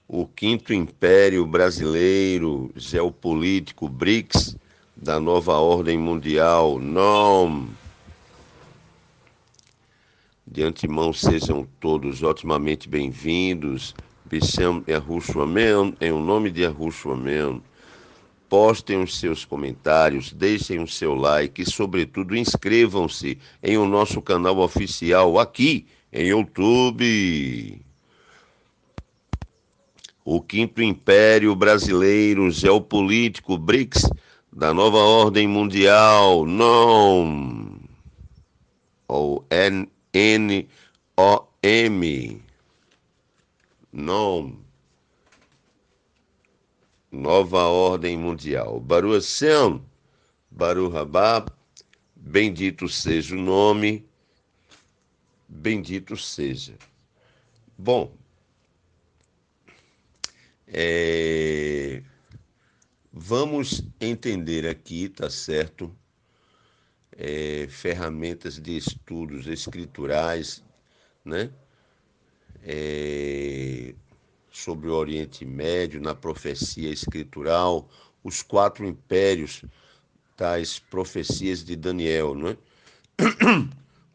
o Quinto Império Brasileiro, Geopolítico, BRICS, da nova ordem mundial, não. De antemão, sejam todos otimamente bem-vindos. Bichem Yahushua Amen, em o nome de Yahushua Amen. Postem os seus comentários, deixem o seu like e, sobretudo, inscrevam-se em o nosso canal oficial aqui em YouTube. O Quinto Império Brasileiro Geopolítico, BRICS, da nova ordem mundial, não. Ou NOM, não. Nova ordem mundial. Baruch Hashem, Baruch Rabá, bendito seja o nome, bendito seja. Bom, vamos entender aqui, tá certo? Ferramentas de estudos escriturais, né? Sobre o Oriente Médio, na profecia escritural, os 4 impérios das profecias de Daniel, né?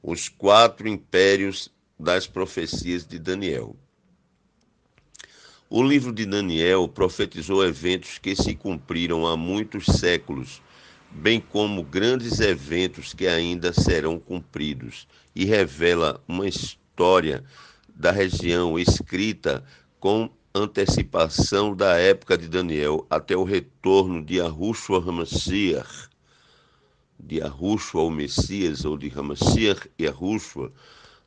Os 4 impérios das profecias de Daniel. O livro de Daniel profetizou eventos que se cumpriram há muitos séculos, bem como grandes eventos que ainda serão cumpridos, e revela uma história da região escrita com antecipação da época de Daniel até o retorno de Yahushua HaMashiach, de Yahushua o Messias, ou de HaMashiach Yahushua,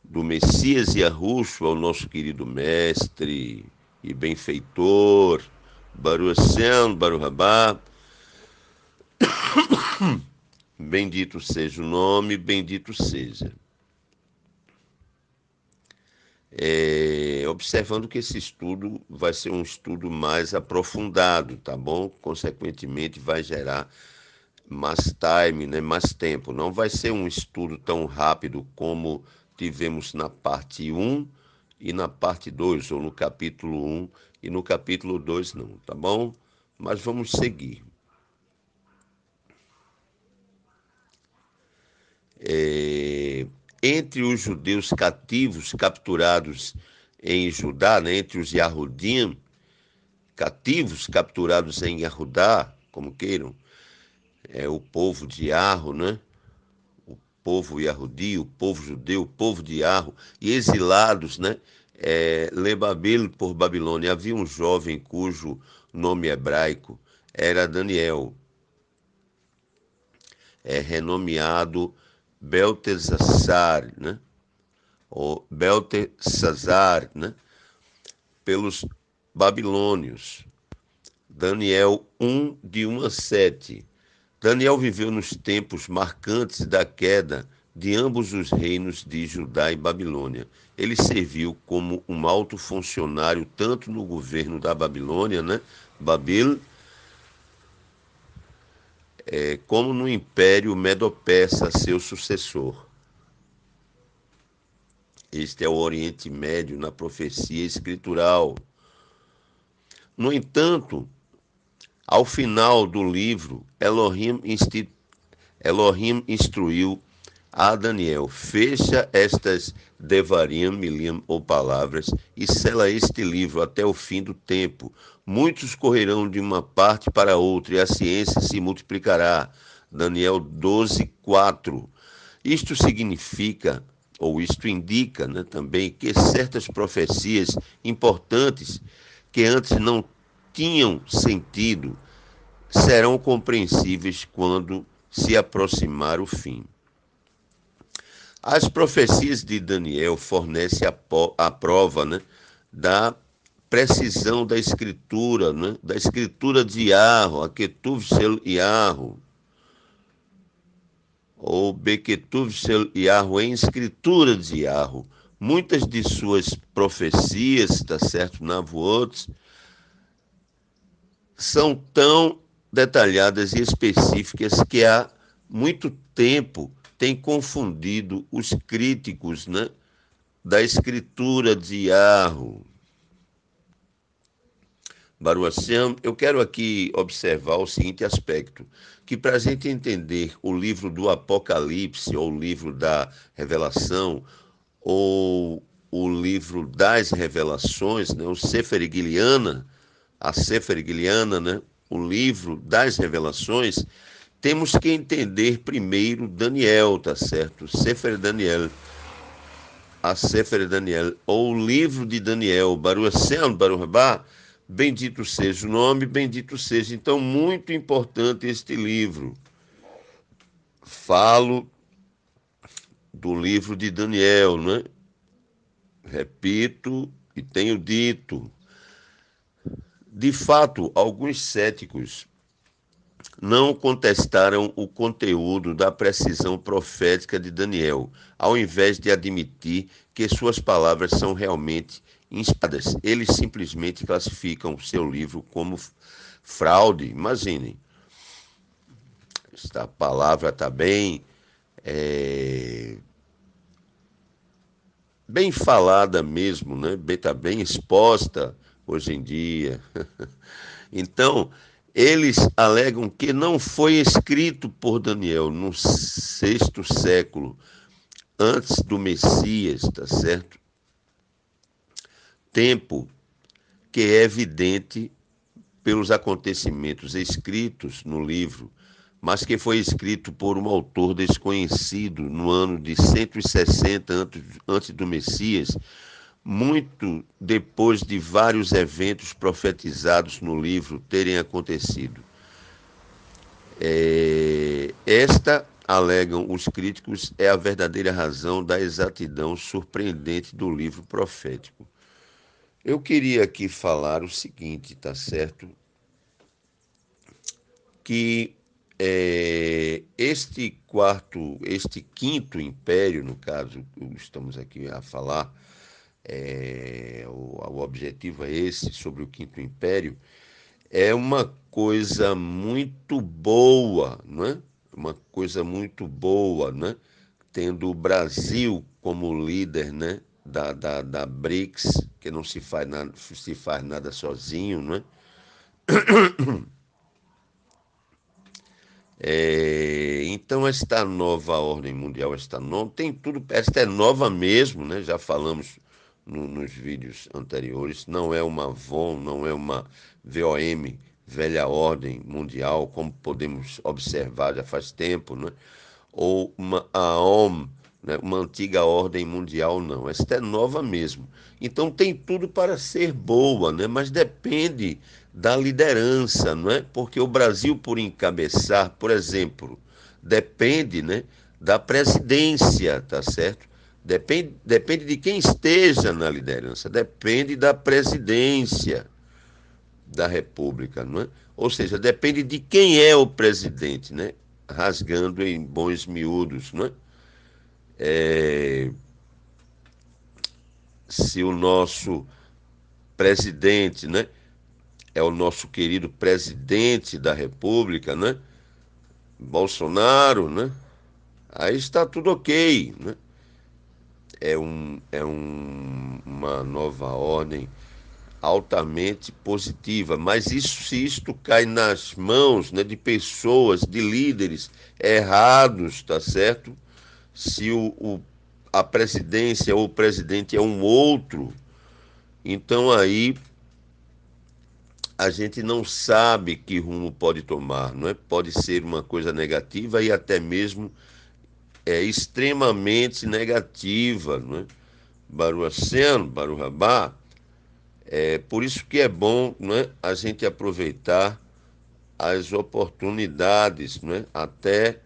do Messias Yahushua, o nosso querido mestre e benfeitor, Baruch Hashem, Baruch Rabá. Bendito seja o nome, bendito seja. Observando que esse estudo vai ser um estudo mais aprofundado, tá bom? Consequentemente, vai gerar mais time, né? Mais tempo. Não vai ser um estudo tão rápido como tivemos na parte 1 e na parte 2, ou no capítulo 1 e no capítulo 2, não, tá bom? Mas vamos seguir. Entre os judeus cativos capturados em Judá, né, entre os Yahudim, cativos capturados em Yahudá, como queiram, o povo de Yarro, né, o povo Yahudi, o povo judeu, o povo de Yarro, e exilados, né, Lebabil por Babilônia. Havia um jovem cujo nome hebraico era Daniel, renomeado Beltesazar, né? Ou Beltesazar, né? Pelos babilônios. Daniel 1, de 1 a 7. Daniel viveu nos tempos marcantes da queda de ambos os reinos de Judá e Babilônia. Ele serviu como um alto funcionário tanto no governo da Babilônia, né? Babil, como no Império Medo-Persa, seu sucessor. Este é o Oriente Médio na profecia escritural. No entanto, ao final do livro, Elohim instruiu a Daniel: fecha estas devarim, milim ou palavras, e sela este livro até o fim do tempo. Muitos correrão de uma parte para outra, e a ciência se multiplicará. Daniel 12, 4. Isto significa, ou isto indica, né, também, que certas profecias importantes que antes não tinham sentido serão compreensíveis quando se aproximar o fim. As profecias de Daniel fornecem a prova, né, da precisão da escritura, né, da escritura de Yarro, a Ketuv Shel Yarro, ou Beketuv Shel Yarro, em escritura de Yarro. Muitas de suas profecias, tá certo, Navuot, são tão detalhadas e específicas que há muito tempo tem confundido os críticos, né, da escritura de Yarro. Baruaciano, eu quero aqui observar o seguinte aspecto, que para a gente entender o livro do Apocalipse, ou o livro da Revelação, ou o livro das Revelações, né, o Sefer Giliana, a Sefer Giliana, né, o livro das Revelações, temos que entender primeiro Daniel, tá certo? Sefer Daniel, a Sefer Daniel, ou o livro de Daniel, Baruch Shem, Baruch Rabá, bendito seja o nome, bendito seja. Então, muito importante este livro. Falo do livro de Daniel, né? Repito e tenho dito. De fato, alguns céticos não contestaram o conteúdo da precisão profética de Daniel, ao invés de admitir que suas palavras são realmente inspiradas. Eles simplesmente classificam seu livro como fraude. Imaginem, esta palavra está bem falada mesmo, né? Está bem exposta hoje em dia. Então, eles alegam que não foi escrito por Daniel no sexto século, antes do Messias, tá certo? Tempo que é evidente pelos acontecimentos escritos no livro, mas que foi escrito por um autor desconhecido no ano de 160 antes do Messias, muito depois de vários eventos profetizados no livro terem acontecido. Esta, alegam os críticos, é a verdadeira razão da exatidão surpreendente do livro profético. Eu queria aqui falar o seguinte, tá certo? Que este quinto império, no caso, estamos aqui a falar, o objetivo é esse, sobre o quinto império, é uma coisa muito boa, não é? Uma coisa muito boa, né? Tendo o Brasil como líder, né? Da BRICS, que não se faz nada sozinho, não é? Então, esta nova ordem mundial, tem tudo, esta é nova mesmo, né? Já falamos nos vídeos anteriores, não é uma VOM, não é uma VOM, velha ordem mundial, como podemos observar já faz tempo, né? Ou uma AOM, né? Uma antiga ordem mundial, não. Esta é nova mesmo. Então tem tudo para ser boa, né? Mas depende da liderança, não é? Porque o Brasil, por encabeçar, por exemplo, depende, né, da presidência, tá certo? Depende de quem esteja na liderança, depende da presidência da República, não é? Ou seja, depende de quem é o presidente, né? Rasgando em bons miúdos, não é? Se o nosso presidente, né, é o nosso querido presidente da República, né, Bolsonaro, né, aí está tudo ok, né? Uma nova ordem altamente positiva, mas se isto cai nas mãos, né, de pessoas, de líderes errados, tá certo? Se a presidência ou o presidente é um outro, então aí a gente não sabe que rumo pode tomar, não é? Pode ser uma coisa negativa e até mesmo extremamente negativa, não é? Baruaciano, Barurabá, por isso que é bom, não é, a gente aproveitar as oportunidades, não é? Até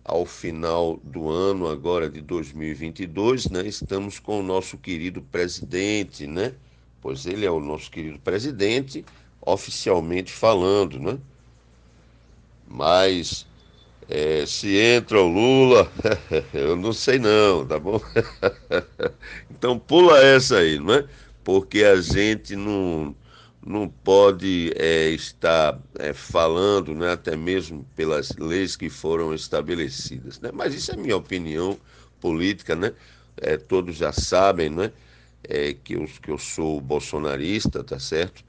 ao final do ano agora de 2022, né? Estamos com o nosso querido presidente, né? Pois ele é o nosso querido presidente, oficialmente falando, né? Mas se entra o Lula, eu não sei não, tá bom? Então pula essa aí, não é? Porque a gente não pode estar falando, né, até mesmo pelas leis que foram estabelecidas, né? Mas isso é minha opinião política, né? Todos já sabem, né? Que eu sou bolsonarista, tá certo?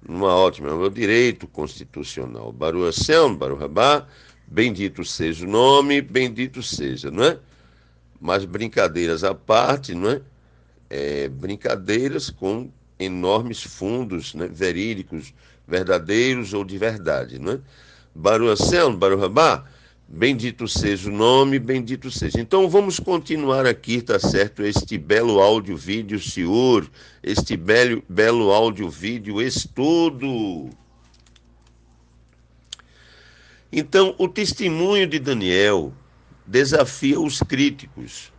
numa ótima, é o direito constitucional. Baruch Hashem, Baruch Rabá, bendito seja o nome, bendito seja, não é? Mas brincadeiras à parte, não é? Brincadeiras com enormes fundos, né? Verídicos, verdadeiros ou de verdade, não é? Baruch Hashem, Baruch Rabá, bendito seja o nome, bendito seja. Então vamos continuar aqui, tá certo? Este belo áudio-vídeo, senhor, este belo áudio-vídeo estudo. Então, o testemunho de Daniel desafia os críticos.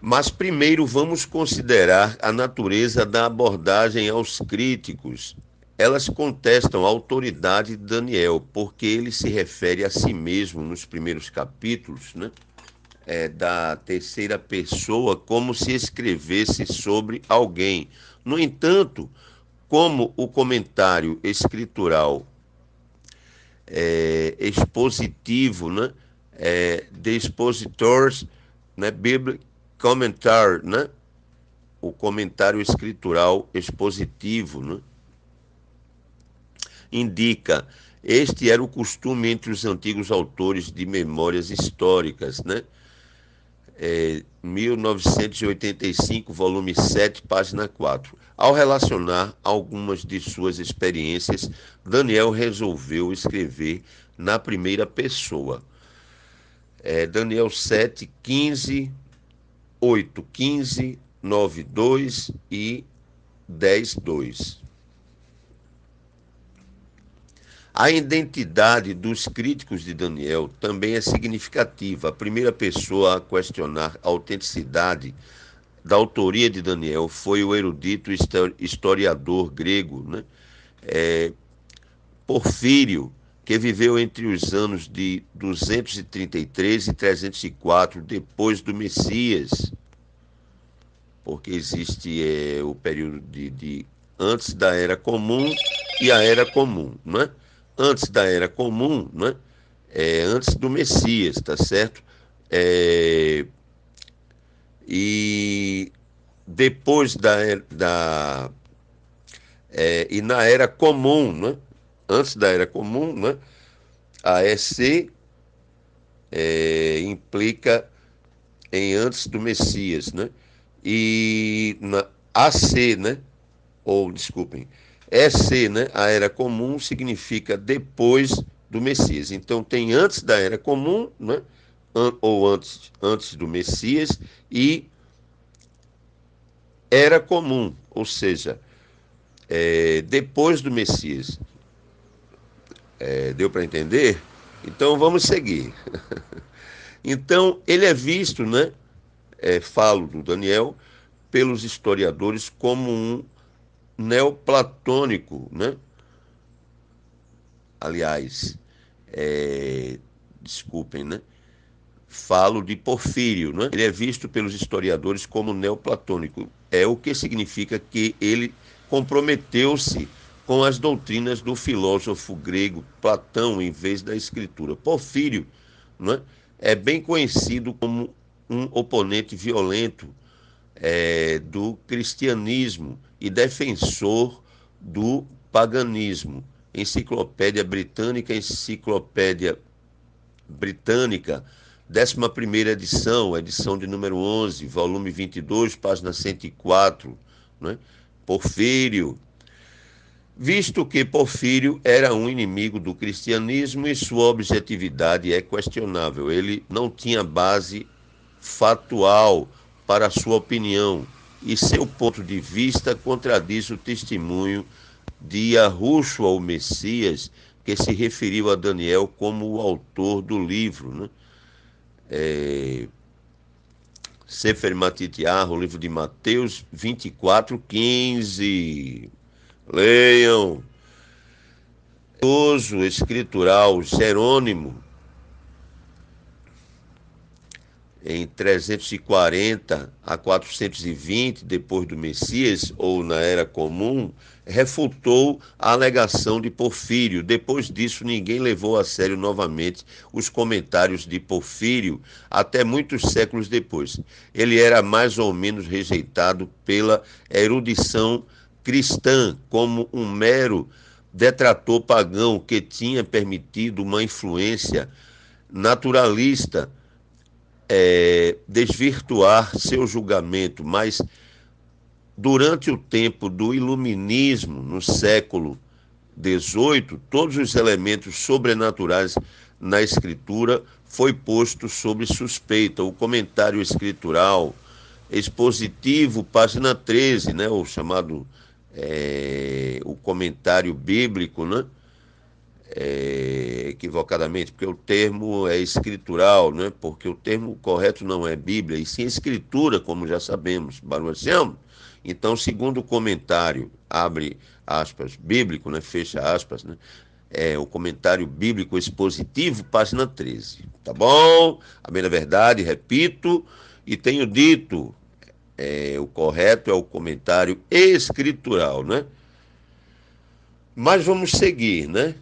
Mas primeiro vamos considerar a natureza da abordagem aos críticos. Elas contestam a autoridade de Daniel, porque ele se refere a si mesmo nos primeiros capítulos, né? Da terceira pessoa, como se escrevesse sobre alguém. No entanto, como o comentário escritural expositivo, né? The Expositors, né? Biblical Commentary, né? O comentário escritural expositivo, né? Indica, este era o costume entre os antigos autores de memórias históricas, né? 1985, volume 7, página 4. Ao relacionar algumas de suas experiências, Daniel resolveu escrever na primeira pessoa. Daniel 7, 15, 8, 15, 9, 2 e 10, 2. A identidade dos críticos de Daniel também é significativa. A primeira pessoa a questionar a autenticidade da autoria de Daniel foi o erudito historiador grego, né? Porfírio, que viveu entre os anos de 233 e 304 depois do Messias, porque existe o período de antes da Era Comum e a Era Comum, não é? Antes da Era Comum, não é? Antes do Messias, tá certo? E depois e na Era Comum, né? Antes da Era Comum, né? A EC implica em antes do Messias, né? E na AC, né? Ou, desculpem, EC, né? A Era Comum significa depois do Messias. Então tem antes da Era Comum, né? Ou antes do Messias, e Era Comum, ou seja, depois do Messias. Deu para entender? Então vamos seguir. Então ele é visto, né? Falo do Daniel, pelos historiadores como um neoplatônico, né? Aliás, desculpem, né? Falo de Porfírio, né? Ele é visto pelos historiadores como neoplatônico, o que significa que ele comprometeu-se com as doutrinas do filósofo grego Platão em vez da escritura. Porfírio, né? É bem conhecido como um oponente violento do cristianismo e defensor do paganismo. Enciclopédia Britânica, 11ª edição de número 11, volume 22, página 104, né? Porfírio. Visto que Porfírio era um inimigo do cristianismo e sua objetividade é questionável, ele não tinha base fatual para sua opinião e seu ponto de vista contradiz o testemunho de Yahushua, o Messias, que se referiu a Daniel como o autor do livro, né? Sefer Matityahu, o livro de Mateus 24, 15. Leiam. O escritural Jerônimo, em 340 a 420 depois do Messias, ou na Era Comum, refutou a alegação de Porfírio. Depois disso, ninguém levou a sério novamente os comentários de Porfírio, até muitos séculos depois. Ele era mais ou menos rejeitado pela erudição cristã como um mero detrator pagão que tinha permitido uma influência naturalista desvirtuar seu julgamento, mas durante o tempo do iluminismo, no século XVIII, todos os elementos sobrenaturais na escritura foi posto sob suspeita. O comentário escritural expositivo, página 13, né, o chamado o comentário bíblico, né, equivocadamente, porque o termo é escritural, né, porque o termo correto não é Bíblia, e sim escritura, como já sabemos, Baruch Hashem. Então, segundo o comentário, abre aspas, bíblico, né, fecha aspas, né, o comentário bíblico expositivo, página 13, tá bom? A bem da verdade, repito, e tenho dito, o correto é o comentário escritural, né? Mas vamos seguir, né?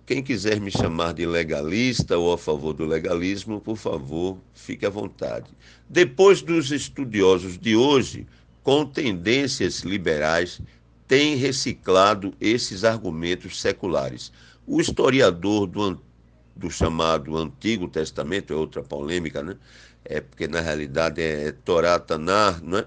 Quem quiser me chamar de legalista ou a favor do legalismo, por favor, fique à vontade. Depois dos estudiosos de hoje, com tendências liberais, têm reciclado esses argumentos seculares. O historiador do chamado Antigo Testamento, é outra polêmica, né? Porque na realidade é Torá Tanar, né?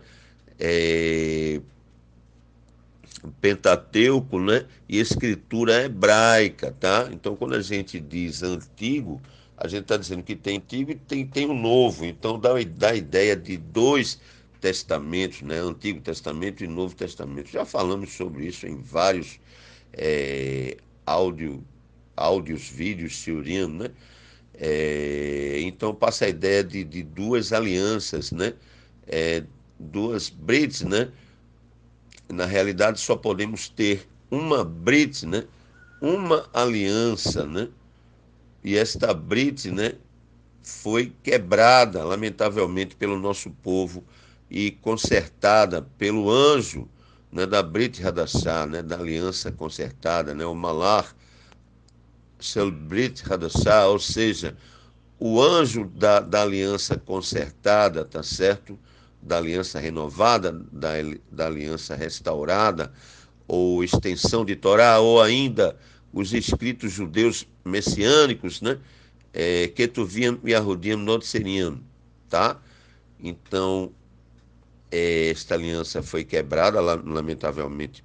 Pentateuco, né? E escritura hebraica, tá? Então, quando a gente diz antigo, a gente está dizendo que tem antigo e tem o novo. Então, dá a ideia de dois testamentos, né? Antigo Testamento e Novo Testamento. Já falamos sobre isso em vários áudios, vídeos, shiurim, né? Então, passa a ideia de duas alianças, né? Duas brits, né? Na realidade, só podemos ter uma brit, né? Uma aliança, né? E esta brit, né, foi quebrada, lamentavelmente, pelo nosso povo e consertada pelo anjo, né, da Brit Hadashah, né, da aliança consertada, né, o Malar Shel Brit Hadashah, ou seja, o anjo da aliança consertada, tá certo? Da aliança renovada, da aliança restaurada, ou extensão de Torá, ou ainda os escritos judeus messiânicos, né? Ketuvim e Ahudim Notseriam, tá? Então, esta aliança foi quebrada, lamentavelmente,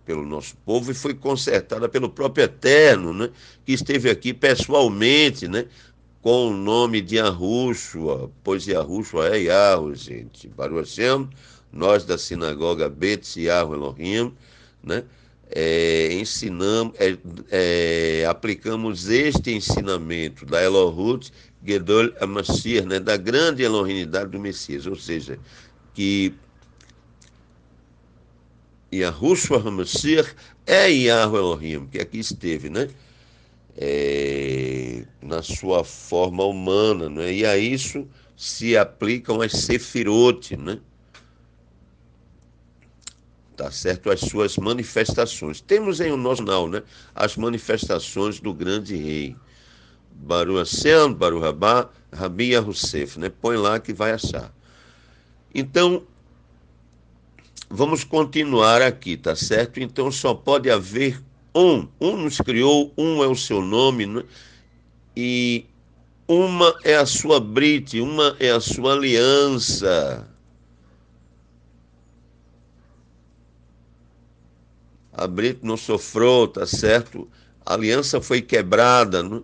pelo nosso povo e foi consertada pelo próprio Eterno, né? Que esteve aqui pessoalmente, né? Com o nome de Yahushua, pois Yahushua é Yahweh, gente. Baruch Hashem, nós da sinagoga Bet Yahweh Elohim, né? Ensinamos, aplicamos este ensinamento da Elohut Gedol HaMashiach, né? Da grande Elohimidade do Messias, ou seja, que Yahushua HaMashiach é Yahweh Elohim, que aqui esteve, né? Na sua forma humana, né? E a isso se aplicam as Sefirot, né? Tá certo? As suas manifestações. Temos em o nosso canal, né, as manifestações do grande rei. Baruch Hashem, Baruch Rabá, Rabi Yahusef, né? Põe lá que vai achar. Então, vamos continuar aqui, tá certo? Então, só pode haver um nos criou, um é o seu nome, né? E uma é a sua brit, uma é a sua aliança. A brit não sofreu, tá certo? A aliança foi quebrada, né?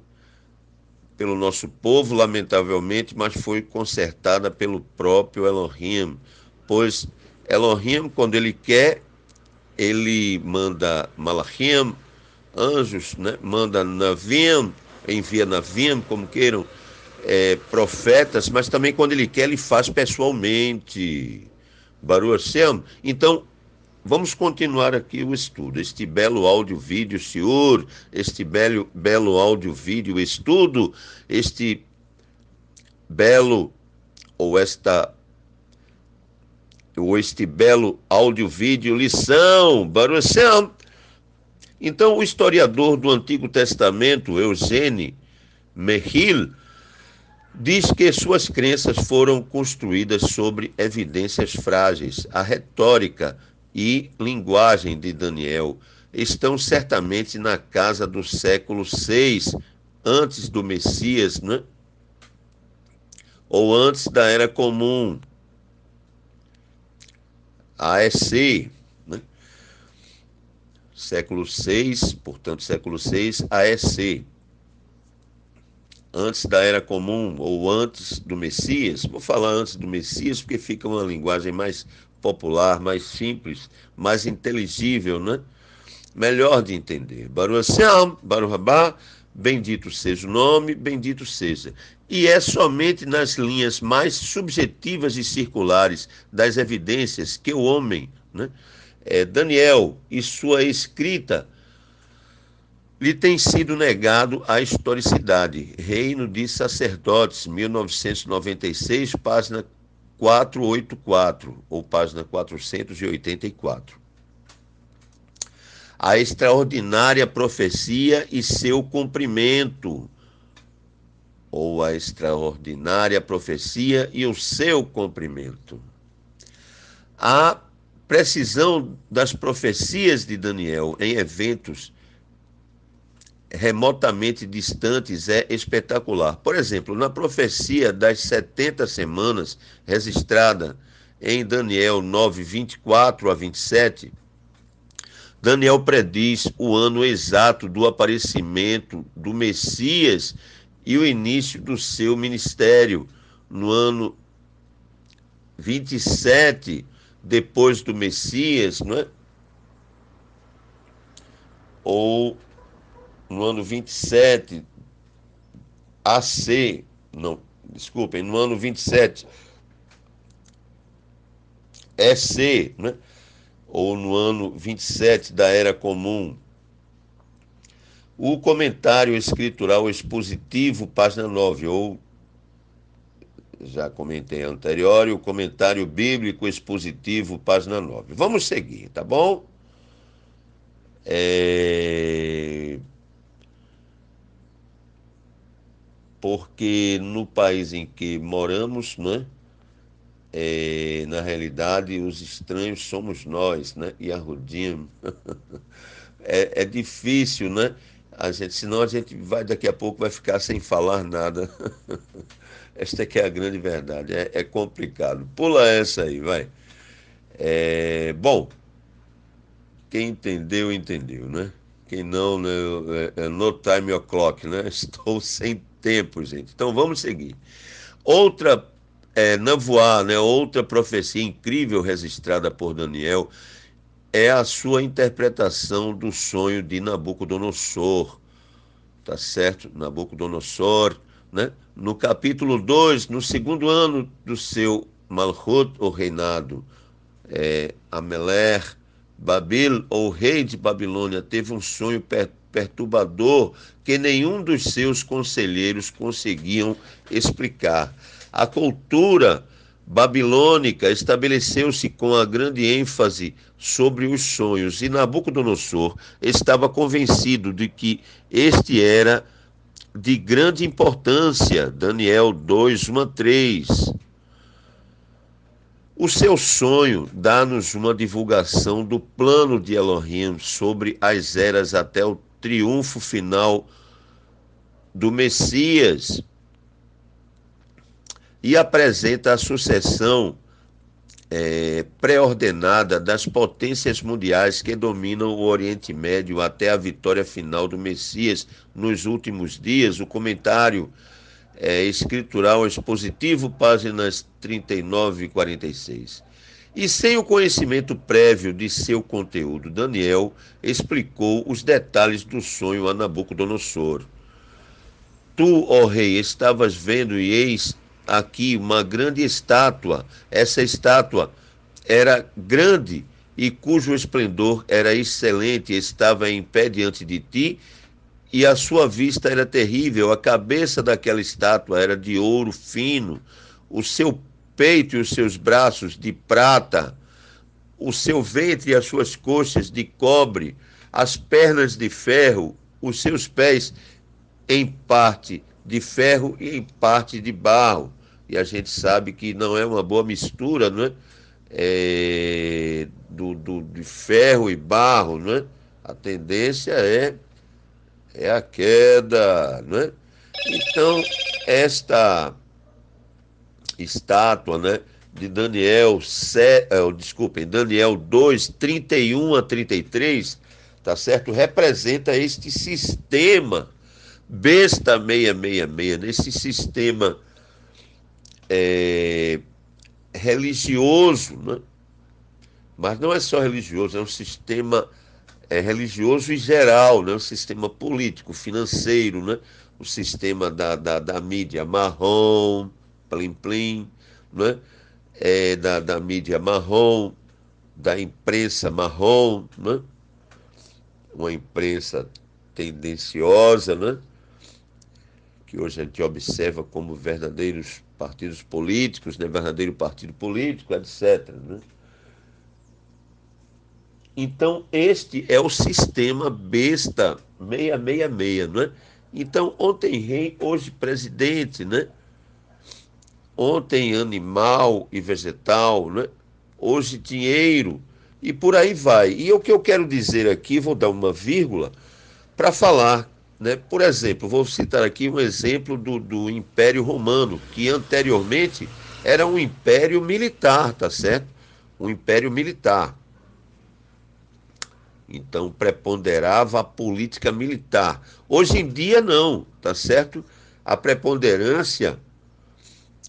Pelo nosso povo, lamentavelmente, mas foi consertada pelo próprio Elohim, pois Elohim, quando ele quer, ele manda Malachim, anjos, né? Manda Navim, envia Navim, como queiram, profetas, mas também quando ele quer, ele faz pessoalmente. Baruch Hashem. Então, vamos continuar aqui o estudo, este belo áudio-vídeo, senhor, este belo áudio-vídeo estudo, este belo, este belo áudio-vídeo lição, Baruch Hashem. Então, o historiador do Antigo Testamento, Eugene Mehil, diz que suas crenças foram construídas sobre evidências frágeis. A retórica e linguagem de Daniel estão certamente na casa do século 6 antes do Messias, né? Ou antes da Era Comum, AEC, né? Século 6, portanto, século 6, AEC. Antes da Era Comum ou antes do Messias. Vou falar antes do Messias porque fica uma linguagem mais popular, mais simples, mais inteligível, né? Melhor de entender. Baruch Hashem, Baruch Haba, bendito seja o nome, bendito seja. E é somente nas linhas mais subjetivas e circulares das evidências que o homem, né, Daniel e sua escrita, lhe tem sido negado a historicidade. Reino de Sacerdotes, 1996, página 484, ou página 484. A extraordinária profecia e seu cumprimento, ou a extraordinária profecia e o seu cumprimento. A precisão das profecias de Daniel em eventos remotamente distantes é espetacular. Por exemplo, na profecia das 70 semanas, registrada em Daniel 9, 24 a 27, Daniel prediz o ano exato do aparecimento do Messias e o início do seu ministério, no ano 27 depois do Messias, não é? Ou no ano 27 AC, não, desculpem, no ano 27 EC, né? Ou no ano 27 da Era Comum. O comentário escritural expositivo, página 9, ou, já comentei anterior, e o comentário bíblico expositivo, página 9. Vamos seguir, tá bom? Porque no país em que moramos, né, na realidade, os estranhos somos nós, né? E a Rudim. É difícil, né? Senão a gente vai, daqui a pouco vai ficar sem falar nada. Esta que é a grande verdade. É complicado. Pula essa aí, vai. Bom, quem entendeu, entendeu, né? Quem não, né? No time o'clock, né? Estou sem tempo, gente. Então vamos seguir. Outra Nevoá, né? Outra profecia incrível registrada por Daniel é a sua interpretação do sonho de Nabucodonosor, tá certo? Nabucodonosor, né? No capítulo 2, no segundo ano do seu Malchut, ou reinado, Ameler, Babil, ou rei de Babilônia, teve um sonho perturbador que nenhum dos seus conselheiros conseguiam explicar. A cultura babilônica estabeleceu-se com a grande ênfase sobre os sonhos, e Nabucodonosor estava convencido de que este era de grande importância. Daniel 2, 1 a 3. O seu sonho dá-nos uma divulgação do plano de Elohim sobre as eras até o triunfo final do Messias, e apresenta a sucessão pré-ordenada das potências mundiais que dominam o Oriente Médio até a vitória final do Messias nos últimos dias. O comentário escritural expositivo, páginas 39 e 46. E sem o conhecimento prévio de seu conteúdo, Daniel explicou os detalhes do sonho a Nabucodonosor. Tu, ó rei, estavas vendo, e eis aqui uma grande estátua. Essa estátua era grande e cujo esplendor era excelente, estava em pé diante de ti, e a sua vista era terrível. A cabeça daquela estátua era de ouro fino, o seu peito e os seus braços de prata, o seu ventre e as suas coxas de cobre, as pernas de ferro, os seus pés em parte de ferro e em parte de barro. E a gente sabe que não é uma boa mistura, não é? de ferro e barro, né? A tendência é a queda, né? Então, esta estátua, né, de Daniel, desculpem, Daniel 2, 31 a 33, tá certo? Representa este sistema besta 666, nesse sistema religioso, né? Mas não é só religioso, é um sistema religioso e geral, né? Um sistema político, financeiro, né? O sistema da mídia marrom, plim plim, né? Da mídia marrom, da imprensa marrom, né? Uma imprensa tendenciosa, né? Que hoje a gente observa como verdadeiros partidos políticos, né? Verdadeiro partido político, etc. Né? Então, este é o sistema besta 666, né? Então, ontem rei, hoje presidente, né? Ontem animal e vegetal, né? Hoje dinheiro e por aí vai. E o que eu quero dizer aqui, vou dar uma vírgula para falar, né? Por exemplo, vou citar aqui um exemplo do Império Romano, que anteriormente era um império militar, tá certo? Um império militar. Então preponderava a política militar. Hoje em dia não, tá certo? A preponderância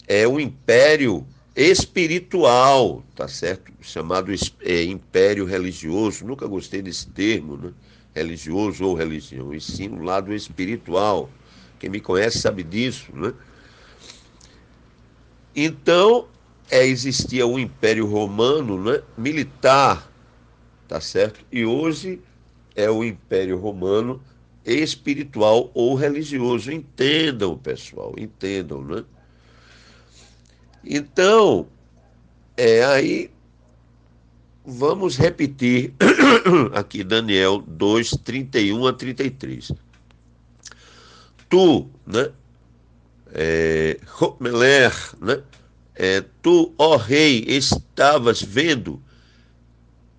é o império espiritual, tá certo? Chamado império religioso. Nunca gostei desse termo, né? Religioso ou religião, e sim o lado espiritual. Quem me conhece sabe disso, né? Então, existia o Império Romano, né? Militar, tá certo? E hoje é o Império Romano espiritual ou religioso. Entendam, pessoal, entendam, né? Então, aí vamos repetir aqui Daniel 2, 31 a 33. Tu, né? Meler, né? Tu, ó rei, estavas vendo,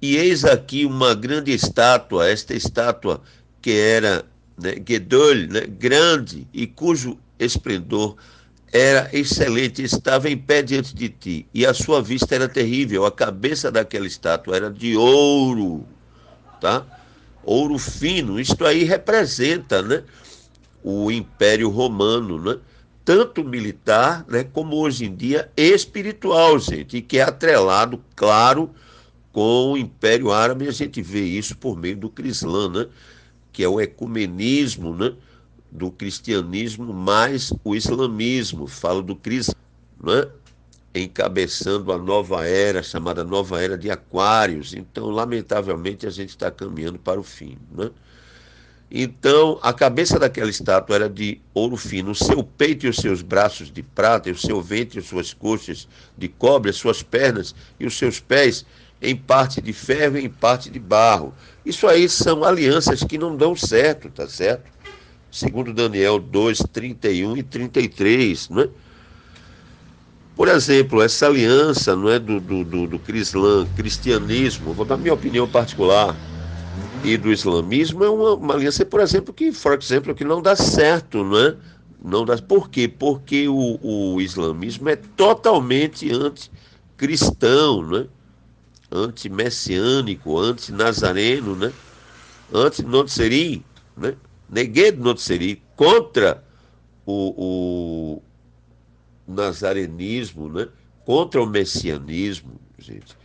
e eis aqui uma grande estátua, esta estátua que era, né, Gedol, né, grande, e cujo esplendor era excelente, estava em pé diante de ti, e a sua vista era terrível, a cabeça daquela estátua era de ouro, tá? Ouro fino, isto aí representa, né, o Império Romano, né? Tanto militar, né, como hoje em dia espiritual, gente, e que é atrelado, claro, com o Império Árabe. A gente vê isso por meio do Crislã, né, que é o ecumenismo, né, do cristianismo mais o islamismo. Falo do Crislã, né, encabeçando a nova era, chamada Nova Era de Aquários. Então, lamentavelmente, a gente está caminhando para o fim, né? Então, a cabeça daquela estátua era de ouro fino, o seu peito e os seus braços de prata, e o seu ventre e as suas coxas de cobre, as suas pernas e os seus pés em parte de ferro e em parte de barro. Isso aí são alianças que não dão certo, tá certo? Segundo Daniel 2, 31 e 33, não é? Por exemplo, essa aliança, não é, do cristianismo, vou dar minha opinião particular, e do islamismo é uma aliança, por exemplo, que não dá certo, não é? Não dá. Por quê? Porque o islamismo é totalmente anticristão, né? Anti-messiânico, anti-nazareno, né? Anti-notseri, né? Neged notseri, contra o nazarenismo, né? Contra o messianismo, gente.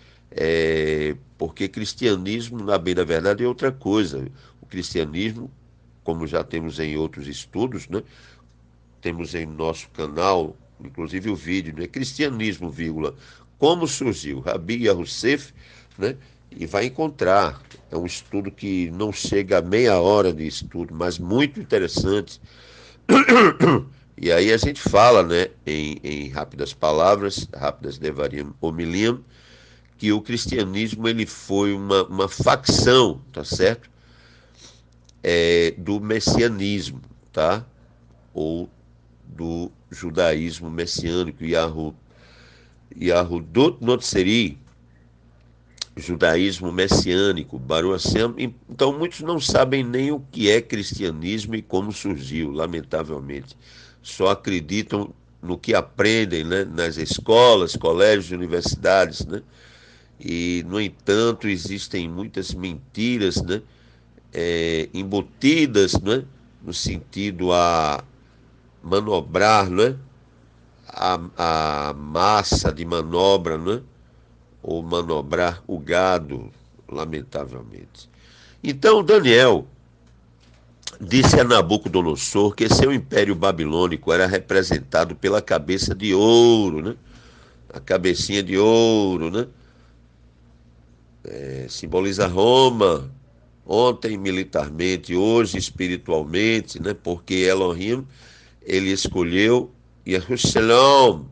Porque cristianismo, na bem da verdade, é outra coisa. O cristianismo, como já temos em outros estudos, né? Temos em nosso canal, inclusive o vídeo, né? Cristianismo, vírgula, como surgiu? Rabi Youssef, né? E vai encontrar. É um estudo que não chega a meia hora de estudo, mas muito interessante. E aí a gente fala, né, em rápidas palavras, rápidas devariam homiliam, que o cristianismo ele foi uma facção, tá certo? Do messianismo, tá? Ou do judaísmo messiânico, Yahudot Notseri, judaísmo messiânico, Baruch Hashem. Então, muitos não sabem nem o que é cristianismo e como surgiu, lamentavelmente. Só acreditam no que aprendem, né, nas escolas, colégios, universidades, né? E, no entanto, existem muitas mentiras, né, embutidas, né, no sentido a manobrar, né, a massa de manobra, né, ou manobrar o gado, lamentavelmente. Então, Daniel disse a Nabucodonosor que seu império babilônico era representado pela cabeça de ouro, né? A cabecinha de ouro, né? Simboliza Roma, ontem militarmente, hoje espiritualmente, né? Porque Elohim, ele escolheu Jerusalém,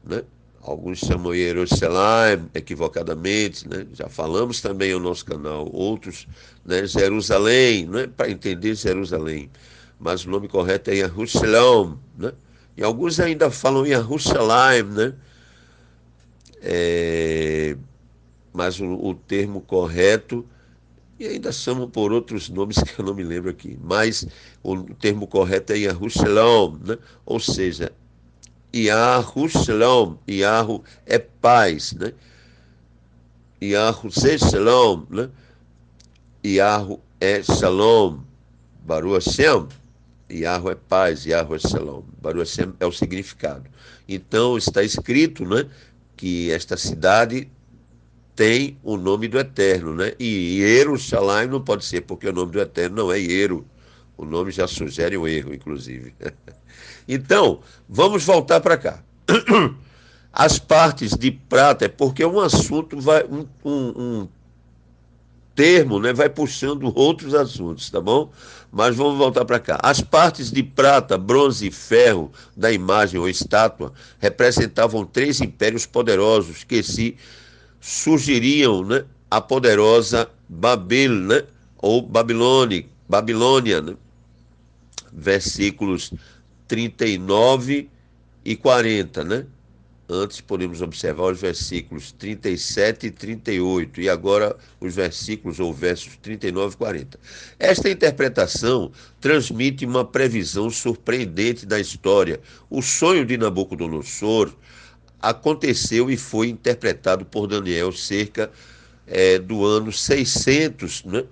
né? Alguns chamam Jerusalém equivocadamente, né? Já falamos também no nosso canal. Outros, né? Jerusalém, não é para entender Jerusalém, mas o nome correto é Jerusalém, né? E alguns ainda falam Jerusalém, né? Mas o termo correto, e ainda chamam por outros nomes que eu não me lembro aqui, mas o termo correto é Jerusalém, né? Ou seja, Yahu Shalom, Yahu é paz, né? Yahu se Shalom, né? Yahu é Shalom, Baruch Hashem, Yahu é paz, Yahu é Shalom, Baruch Hashem é o significado. Então está escrito, né, que esta cidade tem o nome do Eterno, né? E Jerusalém não pode ser, porque o nome do Eterno não é Jeru. O nome já sugere um erro, inclusive. Então, vamos voltar para cá. As partes de prata, é porque um assunto vai, um termo, né, vai puxando outros assuntos, tá bom? Mas vamos voltar para cá. As partes de prata, bronze e ferro da imagem ou estátua representavam três impérios poderosos que se surgiriam, né, a poderosa Babil, né, ou Babilônia, né? Versículos 39 e 40, né? Antes podemos observar os versículos 37 e 38, e agora os versículos ou versos 39 e 40. Esta interpretação transmite uma previsão surpreendente da história. O sonho de Nabucodonosor aconteceu e foi interpretado por Daniel cerca do ano 600, né?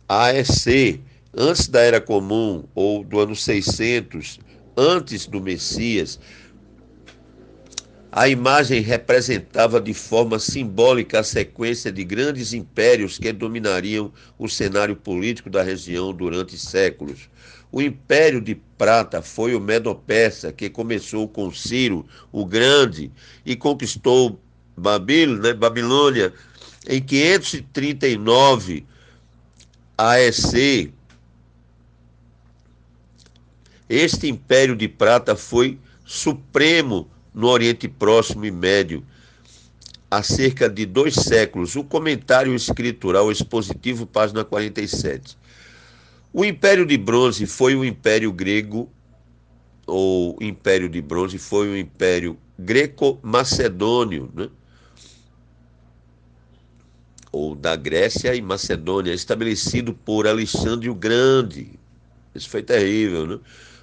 AEC, antes da Era Comum, ou do ano 600, antes do Messias. A imagem representava de forma simbólica a sequência de grandes impérios que dominariam o cenário político da região durante séculos. O Império de Prata foi o Medo-Persa, que começou com Ciro o Grande e conquistou Babilônia em 539 AEC. Este Império de Prata foi supremo no Oriente Próximo e Médio há cerca de 2 séculos. O comentário escritural expositivo, página 47. O Império de Bronze foi o Império Grego, ou Império de Bronze foi o Império Greco-Macedônio, né? Ou da Grécia e Macedônia, estabelecido por Alexandre o Grande. Isso foi terrível, né?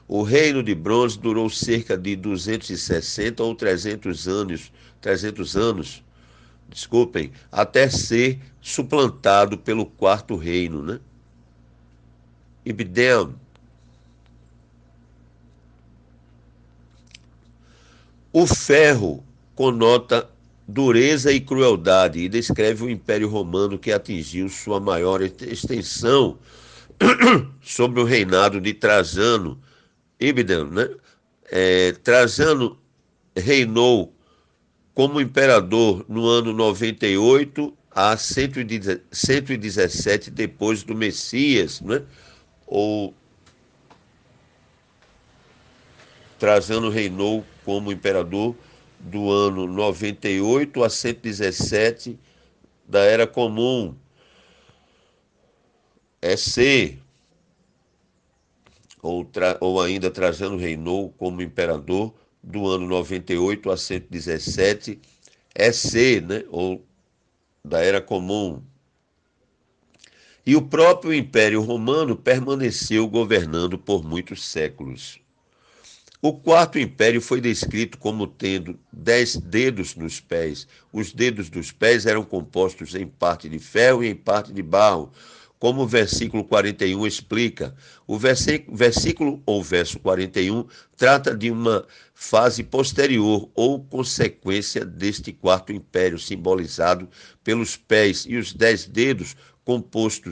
O reino de bronze durou cerca de 260 ou 300 anos, desculpem, até ser suplantado pelo quarto reino, né? Ibidem. O ferro conota dureza e crueldade e descreve o Império Romano que atingiu sua maior extensão sobre o reinado de Trajano. Ibidem, né? Trajano reinou como imperador no ano 98 a 117 depois do Messias, né? Ou Trajano reinou como imperador do ano 98 a 117 da Era Comum. C. Ou ainda Trajano reinou como imperador do ano 98 a 117 EC, né? Ou da Era Comum. E o próprio Império Romano permaneceu governando por muitos séculos. O quarto império foi descrito como tendo 10 dedos nos pés. Os dedos dos pés eram compostos em parte de ferro e em parte de barro, como o versículo 41 explica. O versículo ou verso 41 trata de uma fase posterior ou consequência deste quarto império, simbolizado pelos pés e os 10 dedos composto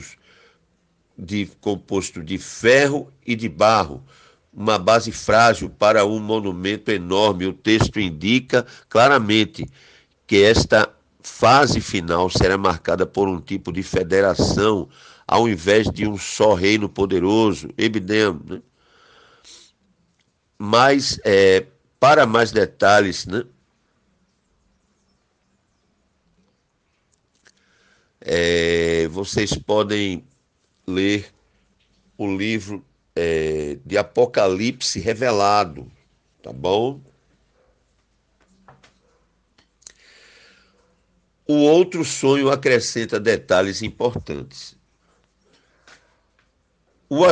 de ferro e de barro, uma base frágil para um monumento enorme. O texto indica claramente que esta fase final será marcada por um tipo de federação, ao invés de um só reino poderoso, Ebidem, né? Mas, para mais detalhes, né, vocês podem ler o livro de Apocalipse Revelado, tá bom? O outro sonho acrescenta detalhes importantes. Os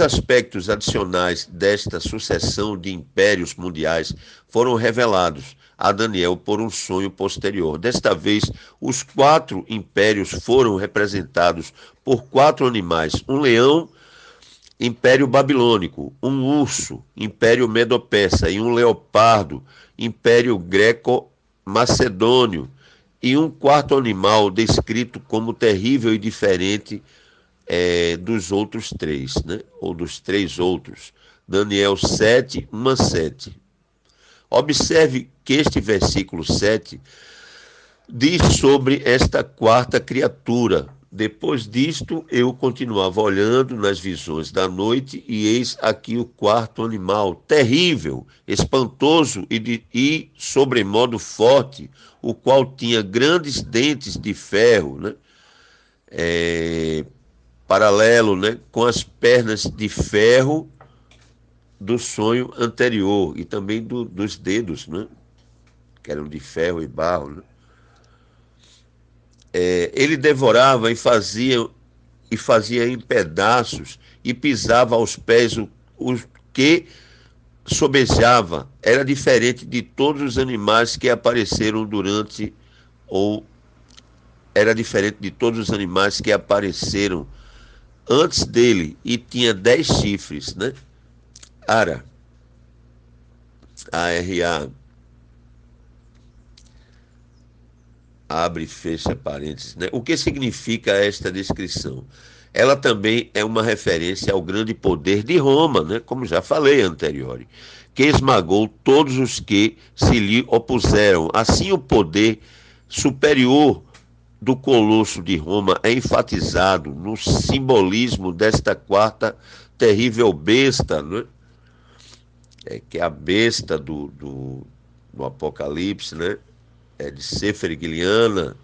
aspectos adicionais desta sucessão de impérios mundiais foram revelados a Daniel por um sonho posterior. Desta vez, os 4 impérios foram representados por 4 animais: um leão, Império Babilônico; um urso, Império Medo-Persa; e um leopardo, Império Greco-Macedônio; e um quarto animal descrito como terrível e diferente dos outros 3, né? Ou dos 3 outros. Daniel 7, 1 a 7. Observe que este versículo 7 diz sobre esta quarta criatura: depois disto, eu continuava olhando nas visões da noite, e eis aqui o quarto animal, terrível, espantoso e sobremodo forte, o qual tinha grandes dentes de ferro, né? Paralelo, né, com as pernas de ferro do sonho anterior, e também dos dedos, né, que eram de ferro e barro, né? Ele devorava e fazia em pedaços, e pisava aos pés o que sobejava. Era diferente de todos os animais que apareceram antes dele, e tinha 10 chifres, né? Ara, A-R-A, abre e fecha parênteses, né? O que significa esta descrição? Ela também é uma referência ao grande poder de Roma, né? Como já falei anterior, que esmagou todos os que se lhe opuseram. Assim, o poder superior do colosso de Roma é enfatizado no simbolismo desta quarta terrível besta, né? Que é a besta do Apocalipse, né? De Sefer Giliana,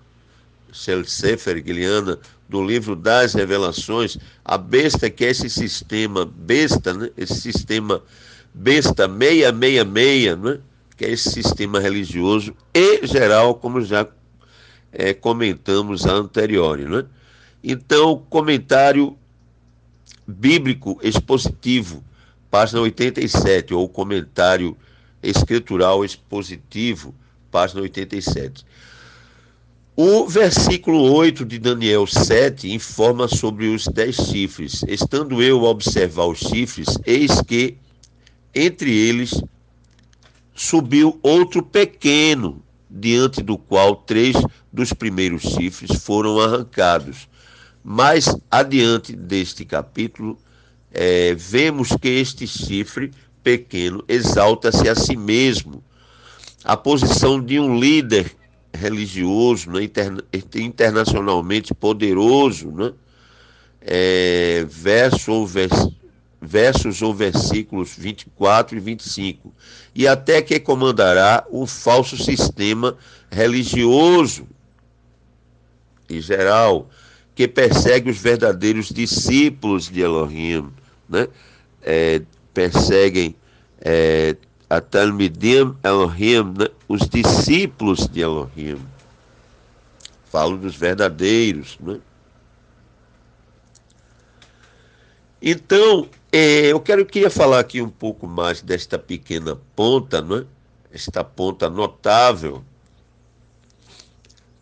do livro das Revelações. A besta, que é esse sistema besta, né? Esse sistema besta 666, né? Que é esse sistema religioso e geral, como já comentamos a anterior, né? Então, comentário bíblico expositivo, página 87, ou comentário escritural expositivo, página 87. O versículo 8 de Daniel 7 informa sobre os 10 chifres. Estando eu a observar os chifres, eis que entre eles subiu outro pequeno, diante do qual 3 dos primeiros chifres foram arrancados. Mais adiante deste capítulo, vemos que este chifre pequeno exalta-se a si mesmo, a posição de um líder religioso, né, internacionalmente poderoso, né? Versos ou versículos 24 e 25. E até que comandará um falso sistema religioso, em geral, que persegue os verdadeiros discípulos de Elohim, né? Perseguem a Talmidim Elohim, né? Os discípulos de Elohim. Falo dos verdadeiros, né? Então, eu queria falar aqui um pouco mais desta pequena ponta, né? Esta ponta notável,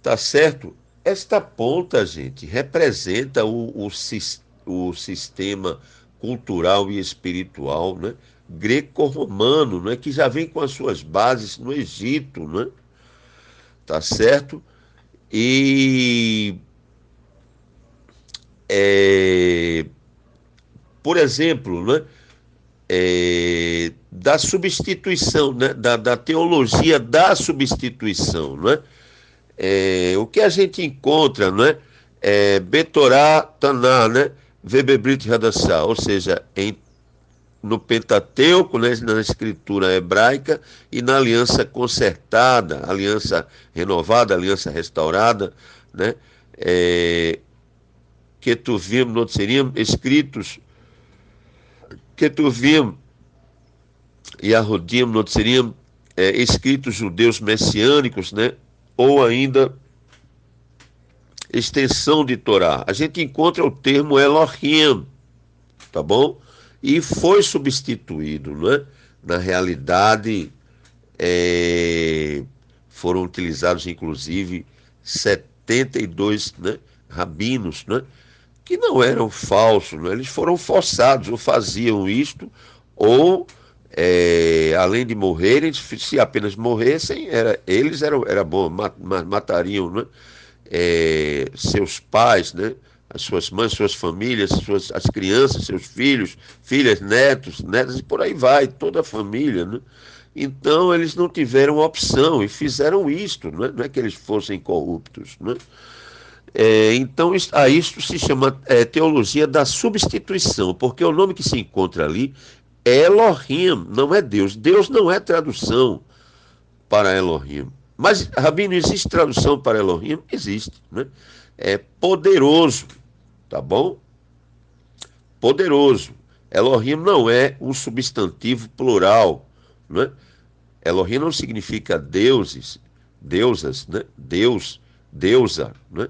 tá certo? Esta ponta, gente, representa o sistema cultural e espiritual, né? Greco-romano, né? Que já vem com as suas bases no Egito, né? Tá certo? E, é, por exemplo, né? Da substituição, né? Da teologia da substituição, né? O que a gente encontra, né? Betorá Taná, né? Vebebrit Hadassah, ou seja, no Pentateuco, né? Na escritura hebraica e na aliança consertada, aliança renovada, aliança restaurada, né? Ketuvim, Notzeriam, escritos, Ketuvim e Arrodim, Notzeriam, escritos judeus messiânicos, né? Ou ainda extensão de Torá. A gente encontra o termo Elohim, tá bom? E foi substituído, né? Na realidade, foram utilizados, inclusive, 72, né, rabinos, né? Que não eram falsos, né? Eles foram forçados, ou faziam isto, ou, além de morrerem, se apenas morressem, era bom, matariam, né? Seus pais, né? As suas mães, suas famílias, as crianças, seus filhos, filhas, netos, netas, e por aí vai, toda a família, né? Então eles não tiveram opção e fizeram isto, né? Não é que eles fossem corruptos, né? Então a isto se chama teologia da substituição, porque o nome que se encontra ali é Elohim, não é Deus. Deus não é tradução para Elohim. Mas, Rabino, existe tradução para Elohim? Existe, né? É poderoso, tá bom? Poderoso. Elohim não é um substantivo plural, né? Elohim não significa deuses, deusas, né? Deus, deusa, né?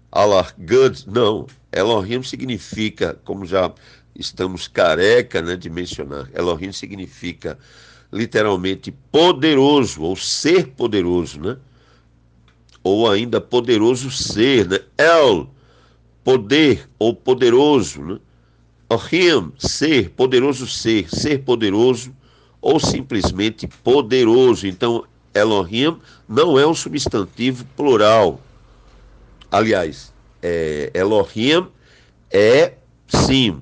Allah, God, não. Elohim significa, como já estamos careca, né, de mencionar, Elohim significa literalmente poderoso, ou ser poderoso, né? Ou ainda poderoso ser, né? El, poder ou poderoso, né? Ohim, ser poderoso ou simplesmente poderoso. Então, Elohim não é um substantivo plural. Aliás, Elohim é, sim,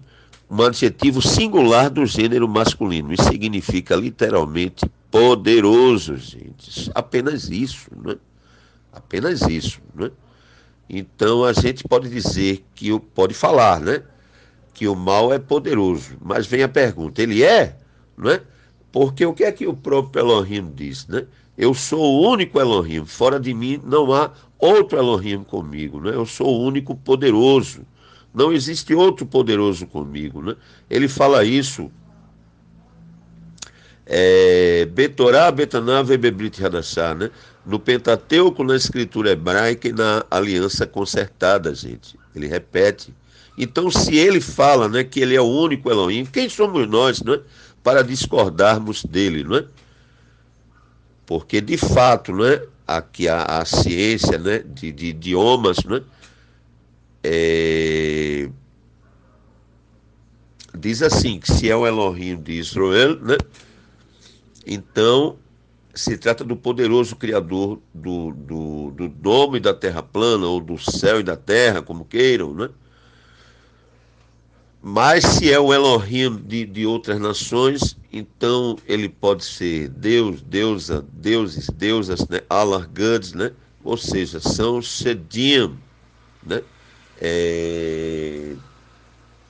um adjetivo singular do gênero masculino e significa literalmente poderoso, gente. Apenas isso, né? Apenas isso, né? Então a gente pode dizer pode falar, né? Que o mal é poderoso. Mas vem a pergunta, ele é? Não é? Porque o que é que o próprio Elohim diz, né? Eu sou o único Elohim, fora de mim não há outro Elohim comigo, né? Eu sou o único poderoso. Não existe outro poderoso comigo, né? Ele fala isso, Betorá, Betaná, Vebebrit Hadassah, né? No Pentateuco, na escritura hebraica e na aliança consertada, gente. Ele repete. Então, se ele fala, né, que ele é o único Elohim, quem somos nós, né, para discordarmos dele, não é? Porque, de fato, né, aqui a ciência, né, de idiomas, né, diz assim, que se é o Elohim de Israel, né, então se trata do poderoso Criador do domo e da terra plana, ou do céu e da terra, como queiram, né? Mas se é o Elohim de outras nações, então ele pode ser Deus, deusa, deuses, deusas, né? Allah, gods, né? Ou seja, são Shedim, né?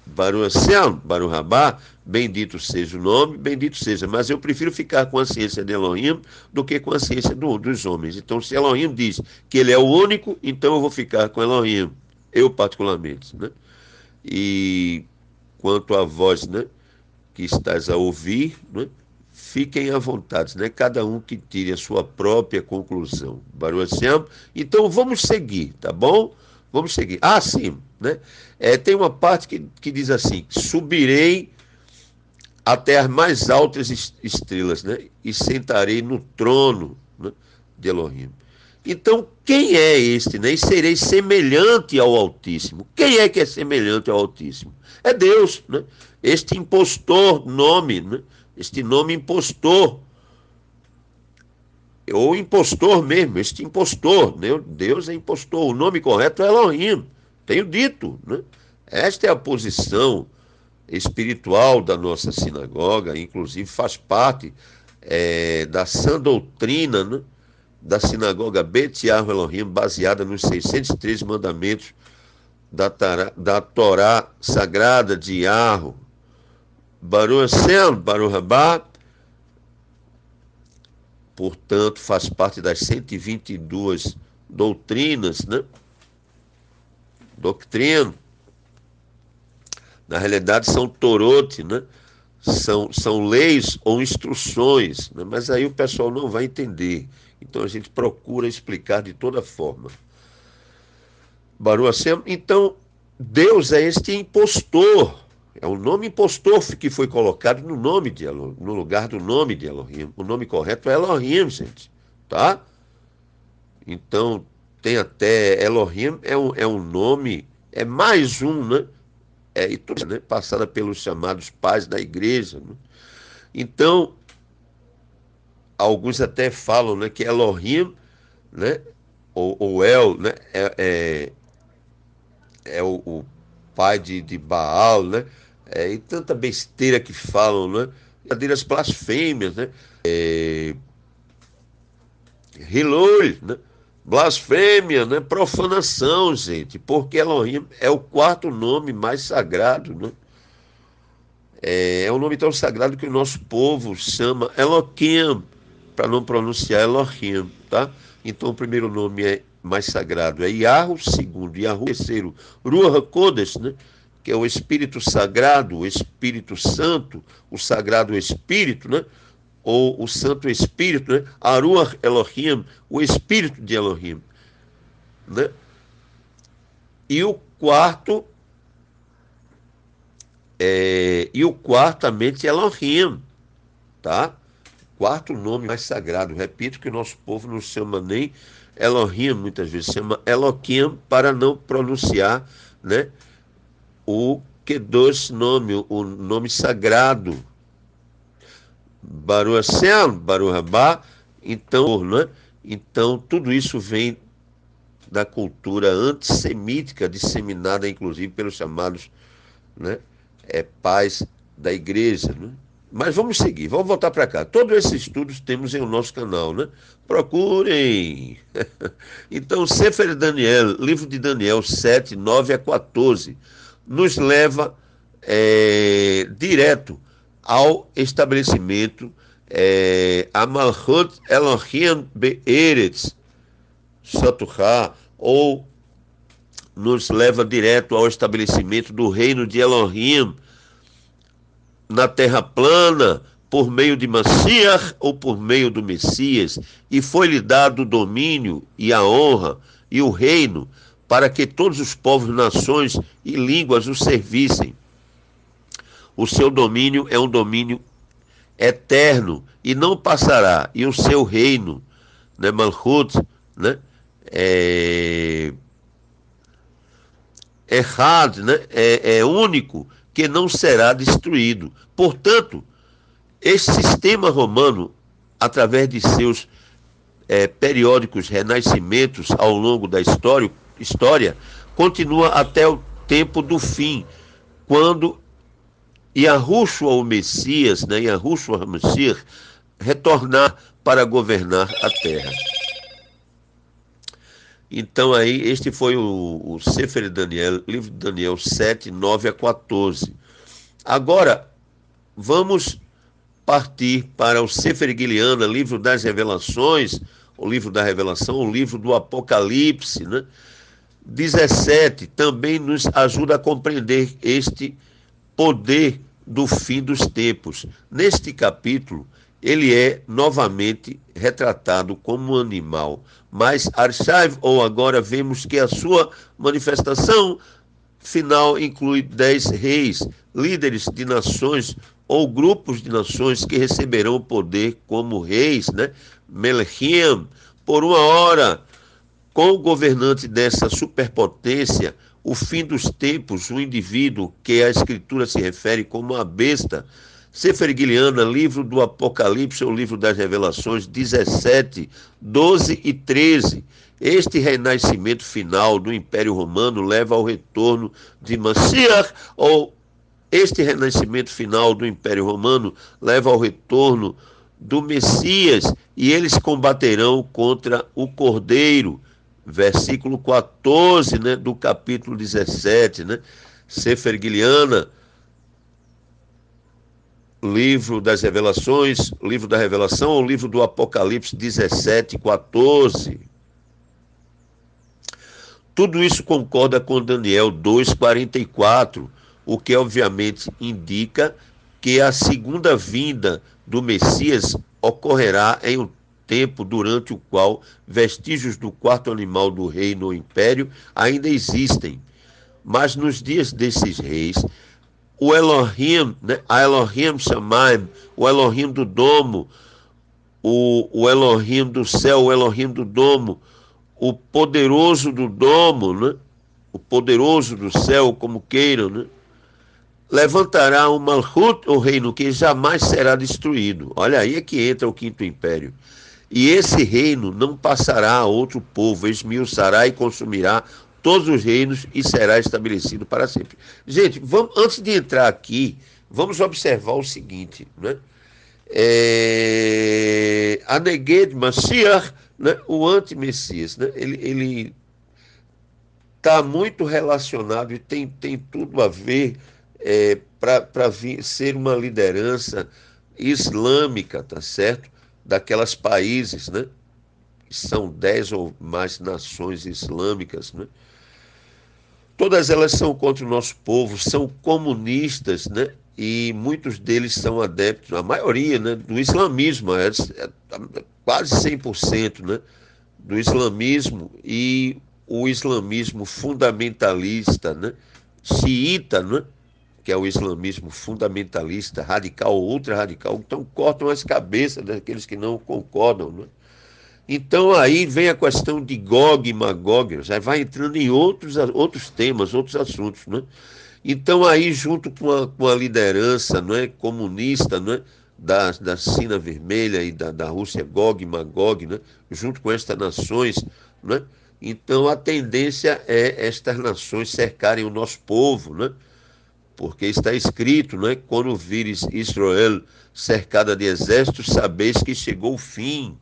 Baruch Hashem, Baruch Rabá, bendito seja o nome, bendito seja. Mas eu prefiro ficar com a ciência de Elohim do que com a ciência dos homens. Então, se Elohim diz que ele é o único, então eu vou ficar com Elohim, eu particularmente, né? E quanto à voz, né, que estás a ouvir, né, fiquem à vontade, né? Cada um que tire a sua própria conclusão. Baruch Hashem. Então vamos seguir, tá bom? Vamos seguir. Ah, sim, né? Tem uma parte que diz assim: subirei até as mais altas estrelas, né? E sentarei no trono, né, de Elohim. Então, quem é este, né? E serei semelhante ao Altíssimo. Quem é que é semelhante ao Altíssimo? É Deus, né? Este impostor nome, né? Este nome impostor, ou impostor mesmo, este impostor, né? Deus é impostor, o nome correto é Elohim, tenho dito, né? Esta é a posição espiritual da nossa sinagoga, inclusive faz parte da sã doutrina, né, da sinagoga Bet Yahu Elohim, baseada nos 613 mandamentos da Torá sagrada de Yahu. Baruch Hashem, Baruch Haba, portanto, faz parte das 122 doutrinas, né? Doutrina. Na realidade, são Torot, né? São leis ou instruções, né? Mas aí o pessoal não vai entender. Então a gente procura explicar de toda forma. Baruch Hashem, então, Deus é este impostor. É o nome impostor que foi colocado no nome de Elohim, no lugar do nome de Elohim. O nome correto é Elohim, gente. Tá? Então, tem até Elohim, é um nome, é mais um, né? E tudo, né? Passada pelos chamados pais da igreja. Né? Então, alguns até falam, né, que Elohim, né? Ou El, né? O pai de Baal, né? E tanta besteira que falam, né? Verdadeiras blasfêmias, né? Hilul, né? Blasfêmia, né? Profanação, gente, porque Elohim é o quarto nome mais sagrado, né? É um nome tão sagrado que o nosso povo chama Eloquim, para não pronunciar Elohim, tá? Então o primeiro nome é mais sagrado é Yahu, segundo Yahu, terceiro Ruach HaKodesh, né? Que é o Espírito Sagrado, o Espírito Santo, o Sagrado Espírito, né? Ou o Santo Espírito, né? Aruach Elohim, o Espírito de Elohim, né? E o quarto a mente é Elohim, tá? Quarto nome mais sagrado. Repito que o nosso povo não chama nem Elohim, muitas vezes chama Eloquim para não pronunciar, né? O Kedosh nome, o nome sagrado. Baruch Hashem, Baruch Haba. Então, né? Então, tudo isso vem da cultura antissemítica, disseminada inclusive pelos chamados, né, pais da igreja. Né? Mas vamos seguir, vamos voltar para cá. Todos esses estudos temos em o nosso canal, né? Procurem. Então, Sefer Daniel, livro de Daniel 7, 9 a 14, nos leva direto ao estabelecimento a Malchut Elohim Be'eretz Satuchá, ou nos leva direto ao estabelecimento do reino de Elohim na terra plana, por meio de Mashiach ou por meio do Messias, e foi-lhe dado o domínio e a honra e o reino para que todos os povos, nações e línguas o servissem. O seu domínio é um domínio eterno e não passará, e o seu reino, né, Malchut, né, errado, né, é único, que não será destruído. Portanto, esse sistema romano, através de seus periódicos renascimentos ao longo da história, continua até o tempo do fim, quando Yahushua, o Messias, né, Yahushua HaMashiach, retornar para governar a terra. Então aí, este foi o Sefer Daniel, livro de Daniel 7, 9 a 14. Agora, vamos partir para o Sefer Guiliana, livro das revelações, o livro da revelação, o livro do Apocalipse, né? 17, também nos ajuda a compreender este poder do fim dos tempos. Neste capítulo, ele é novamente retratado como um animal. Mas Arshive, ou agora vemos que a sua manifestação final inclui 10 reis, líderes de nações ou grupos de nações que receberão poder como reis, né? Melchim, por uma hora, com o governante dessa superpotência, o fim dos tempos, o indivíduo que a Escritura se refere como a besta. Sefer Guiliana, livro do Apocalipse, ou livro das Revelações, 17, 12 e 13. Este renascimento final do Império Romano leva ao retorno de Mashiach, ou este renascimento final do Império Romano leva ao retorno do Messias, e eles combaterão contra o Cordeiro. Versículo 14, né, do capítulo 17, né? Sefer Guiliana, livro das Revelações, livro da Revelação, ou livro do Apocalipse 17, 14. Tudo isso concorda com Daniel 2,44, o que obviamente indica que a segunda vinda do Messias ocorrerá em um tempo durante o qual vestígios do quarto animal do reino ou império ainda existem. Mas nos dias desses reis, o Elohim, né, a Elohim Shamayim, o Elohim do domo, o Elohim do céu, o Elohim do domo, o poderoso do domo, né, o poderoso do céu, como queiram, né, levantará um Malchut, o reino que jamais será destruído. Olha, aí é que entra o quinto império. E esse reino não passará a outro povo, esmiuçará e consumirá todos os reinos e será estabelecido para sempre. Gente, antes de entrar aqui, vamos observar o seguinte, né? A Neged Mashiach, né? O anti-Messias, né? Ele está muito relacionado e tem tudo a ver para ser uma liderança islâmica, tá certo? Daquelas países, né? São 10 ou mais nações islâmicas, né? Todas elas são contra o nosso povo, são comunistas, né? E muitos deles são adeptos, a maioria, né, do islamismo, quase 100%, né, do islamismo, e o islamismo fundamentalista, né, xiita, né, que é o islamismo fundamentalista, radical ou ultra-radical, então cortam as cabeças daqueles que não concordam, né? Então aí vem a questão de Gog e Magog, já vai entrando em outros temas, outros assuntos, né? Então aí junto com a liderança, não é, comunista, não é, da Sina Vermelha e da Rússia, Gog e Magog, né, junto com estas nações, né? Então a tendência é estas nações cercarem o nosso povo, né? Porque está escrito, né? Quando vires Israel cercada de exércitos, sabeis que chegou o fim.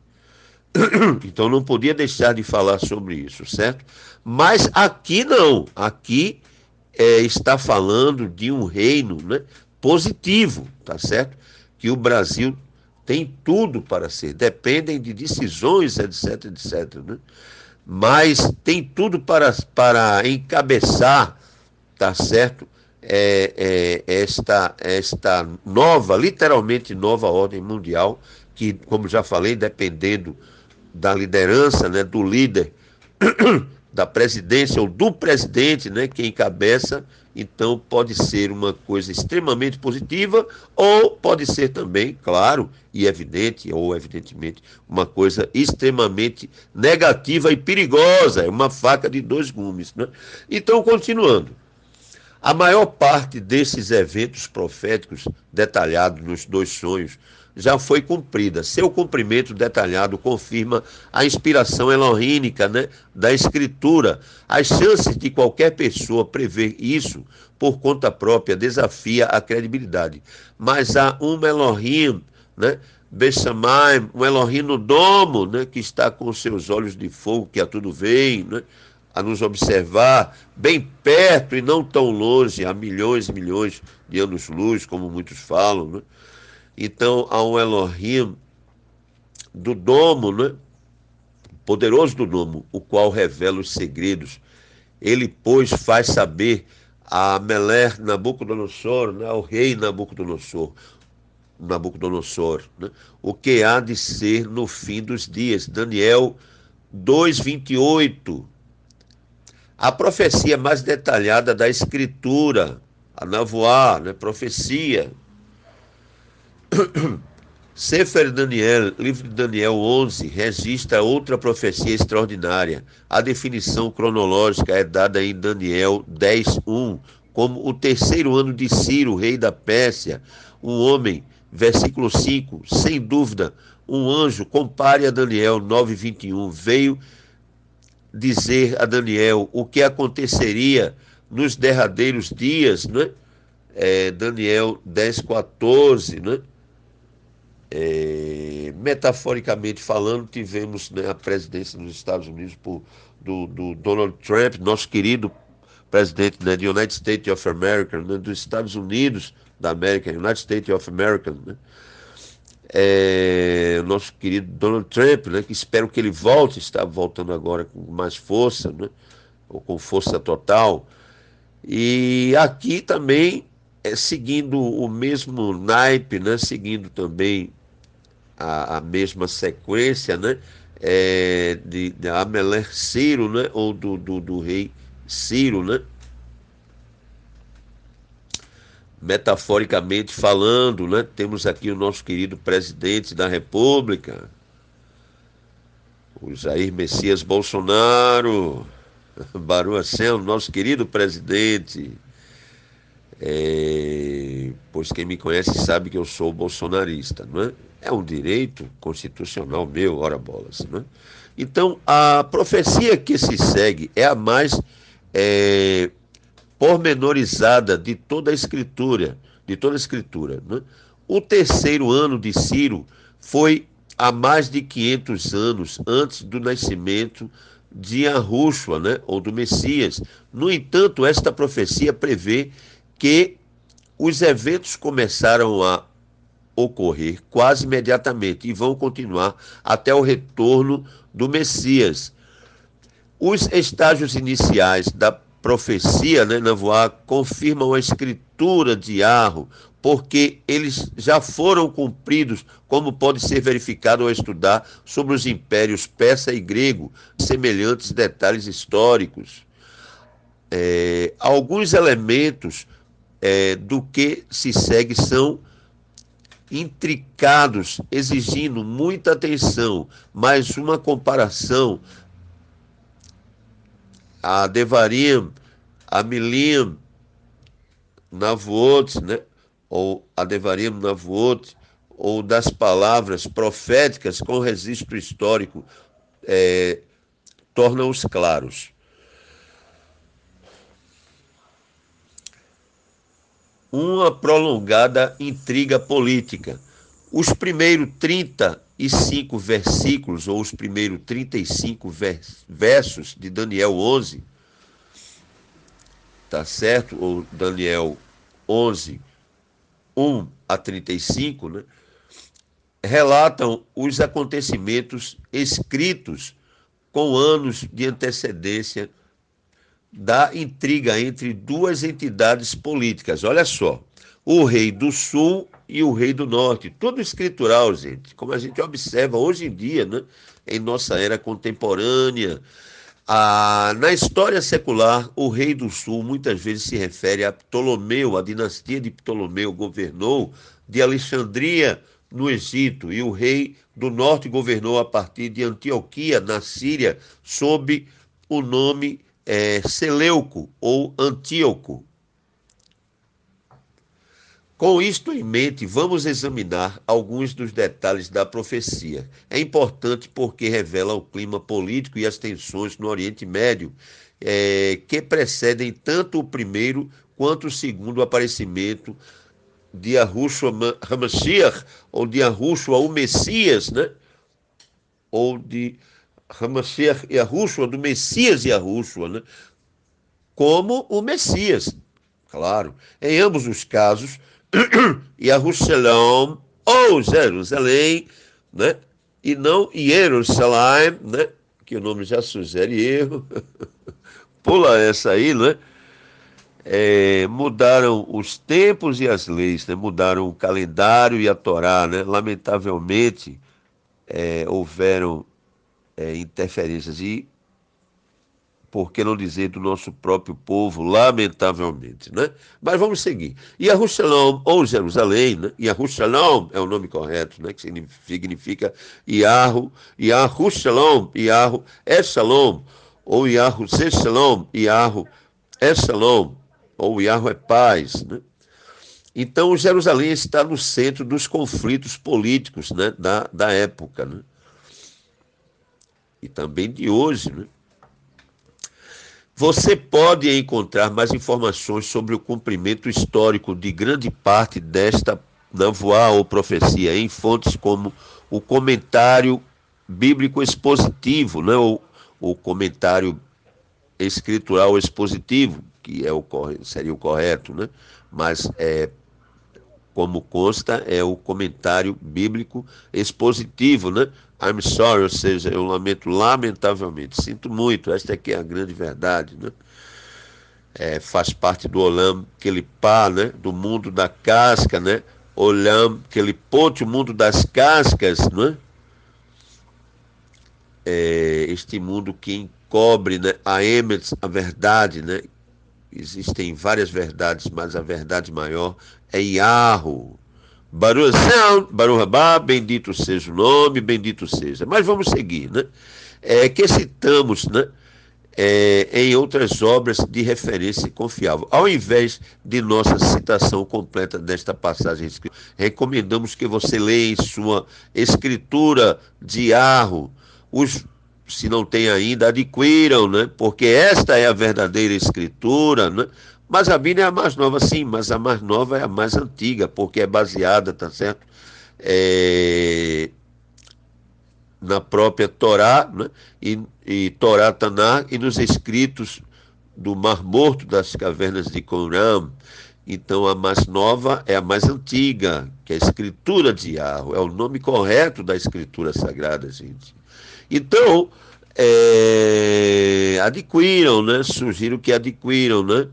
Então não podia deixar de falar sobre isso, certo? Mas aqui não, aqui está falando de um reino, né, positivo, tá certo? Que o Brasil tem tudo para ser, dependem de decisões, etc, etc, né? Mas tem tudo para encabeçar, tá certo? Esta nova, literalmente nova ordem mundial, que, como já falei, dependendo da liderança, né, do líder, da presidência ou do presidente, né, que encabeça, então pode ser uma coisa extremamente positiva ou pode ser também, claro, e evidente, ou evidentemente, uma coisa extremamente negativa e perigosa, é uma faca de dois gumes, né? Então, continuando. A maior parte desses eventos proféticos detalhados nos dois sonhos já foi cumprida. Seu cumprimento detalhado confirma a inspiração elohínica, né, da Escritura. As chances de qualquer pessoa prever isso por conta própria desafia a credibilidade. Mas há um Elohim, né, Beshamayim, um Elohim no domo, né, que está com seus olhos de fogo que a tudo veem, né, a nos observar bem perto e não tão longe, a milhões e milhões de anos-luz, como muitos falam, né? Então, há um Elohim do domo, né? Poderoso do domo, o qual revela os segredos. Ele, pois, faz saber a Melech Nabucodonosor, né? O rei Nabucodonosor, Nabucodonosor, né? O que há de ser no fim dos dias. Daniel 2:28. A profecia mais detalhada da Escritura, a Navoá, né? Profecia. Sefer Daniel, livro de Daniel 11, registra outra profecia extraordinária. A definição cronológica é dada em Daniel 10:1, como o terceiro ano de Ciro, rei da Pérsia, um homem, versículo 5, sem dúvida, um anjo, compare a Daniel 9:21, veio dizer a Daniel o que aconteceria nos derradeiros dias, né? Daniel 10:14, né? Metaforicamente falando, tivemos, né, a presidência dos Estados Unidos do Donald Trump, nosso querido presidente, né, do United States of America, né, dos Estados Unidos da América, United States of America, né, nosso querido Donald Trump, né, que espero que ele volte, está voltando agora com mais força, né, ou com força total. E aqui também, seguindo o mesmo naipe, né, seguindo também a mesma sequência, né, de Ameler Ciro, né, ou do rei Ciro, né, metaforicamente falando, né, temos aqui o nosso querido presidente da República, o Jair Messias Bolsonaro, Baru Sen, nosso querido presidente. Pois quem me conhece sabe que eu sou bolsonarista, não é? É um direito constitucional meu, ora bolas, não é? Então, a profecia que se segue é a mais é, pormenorizada de toda a escritura, não é? O terceiro ano de Ciro foi há mais de 500 anos antes do nascimento de Yahushua, né, ou do Messias. No entanto, esta profecia prevê que os eventos começaram a ocorrer quase imediatamente e vão continuar até o retorno do Messias. Os estágios iniciais da profecia, né, Navoá, confirmam a escritura de Arro, porque eles já foram cumpridos, como pode ser verificado ao estudar sobre os impérios persa e grego, semelhantes detalhes históricos. Alguns elementos do que se segue são intricados, exigindo muita atenção, mas uma comparação a Devarim, a Milim, Navuot, né? Ou a Devarim, Navuot, ou das palavras proféticas com registro histórico, tornam-os claros. Uma prolongada intriga política. Os primeiros 35 versículos, ou os primeiros 35 versos de Daniel 11, tá certo? Ou Daniel 11, 1 a 35, né? Relatam os acontecimentos escritos com anos de antecedência da intriga entre duas entidades políticas. Olha só, o rei do sul e o rei do norte, tudo escritural, gente, como a gente observa hoje em dia, né, em nossa era contemporânea. Na história secular, o rei do sul muitas vezes se refere a Ptolomeu, a dinastia de Ptolomeu governou de Alexandria, no Egito, e o rei do norte governou a partir de Antioquia, na Síria, sob o nome Seleuco ou Antíoco. Com isto em mente, vamos examinar alguns dos detalhes da profecia. É importante porque revela o clima político e as tensões no Oriente Médio, que precedem tanto o primeiro quanto o segundo aparecimento de Yahushua HaMashiach, ou de Yahushua o Messias, né? Ou de HaMashiach Yahushua, do Messias Yahushua, né? Como o Messias, claro. Em ambos os casos, Yahushalom, ou Jerusalém, né? E não Jerusalém, né? Que o nome já sugere erro. Pula essa aí, né? mudaram os tempos e as leis, né? Mudaram o calendário e a Torá, né? Lamentavelmente, houveram interferências e, por que não dizer, do nosso próprio povo, lamentavelmente, né? Mas vamos seguir. Yerushalom, ou Jerusalém, né? Yerushalom é o nome correto, né? Que significa Yerushalom, Yahu é Shalom, ou Yahu se Shalom, Yahu é Shalom, ou Yahu é paz, né? Então, Jerusalém está no centro dos conflitos políticos, né? da época, né? E também de hoje, né? Você pode encontrar mais informações sobre o cumprimento histórico de grande parte desta névoa ou profecia em fontes como o comentário bíblico expositivo, né? O comentário escritural expositivo, que seria o correto, né? Mas como consta, é o comentário bíblico expositivo, né? I'm sorry, ou seja, eu lamento lamentavelmente, sinto muito, esta aqui é a grande verdade, né? Faz parte do Olam Kelipá, né? Do mundo da casca, né? Olam Kelipot, o mundo das cascas, né? Este mundo que encobre, né? A Emet, a verdade, né? Existem várias verdades, mas a verdade maior é Yahu. Baruch Hashem, Baruch Rabá, bendito seja o nome, bendito seja. Mas vamos seguir, né? Que citamos, né? Em outras obras de referência confiável. Ao invés de nossa citação completa desta passagem, recomendamos que você leia em sua escritura de Yarro, se não tem ainda, adquiram, né? Porque esta é a verdadeira escritura, né? Mas a Bíblia é a mais nova, sim, mas a mais nova é a mais antiga, porque é baseada, tá certo? Na própria Torá, né? e Torá Taná, e nos escritos do Mar Morto, das cavernas de Qumran. Então, a mais nova é a mais antiga, que é a escritura de Yarro, é o nome correto da escritura sagrada, gente. Então, adquiram, né? Sugiro que adquiram, né?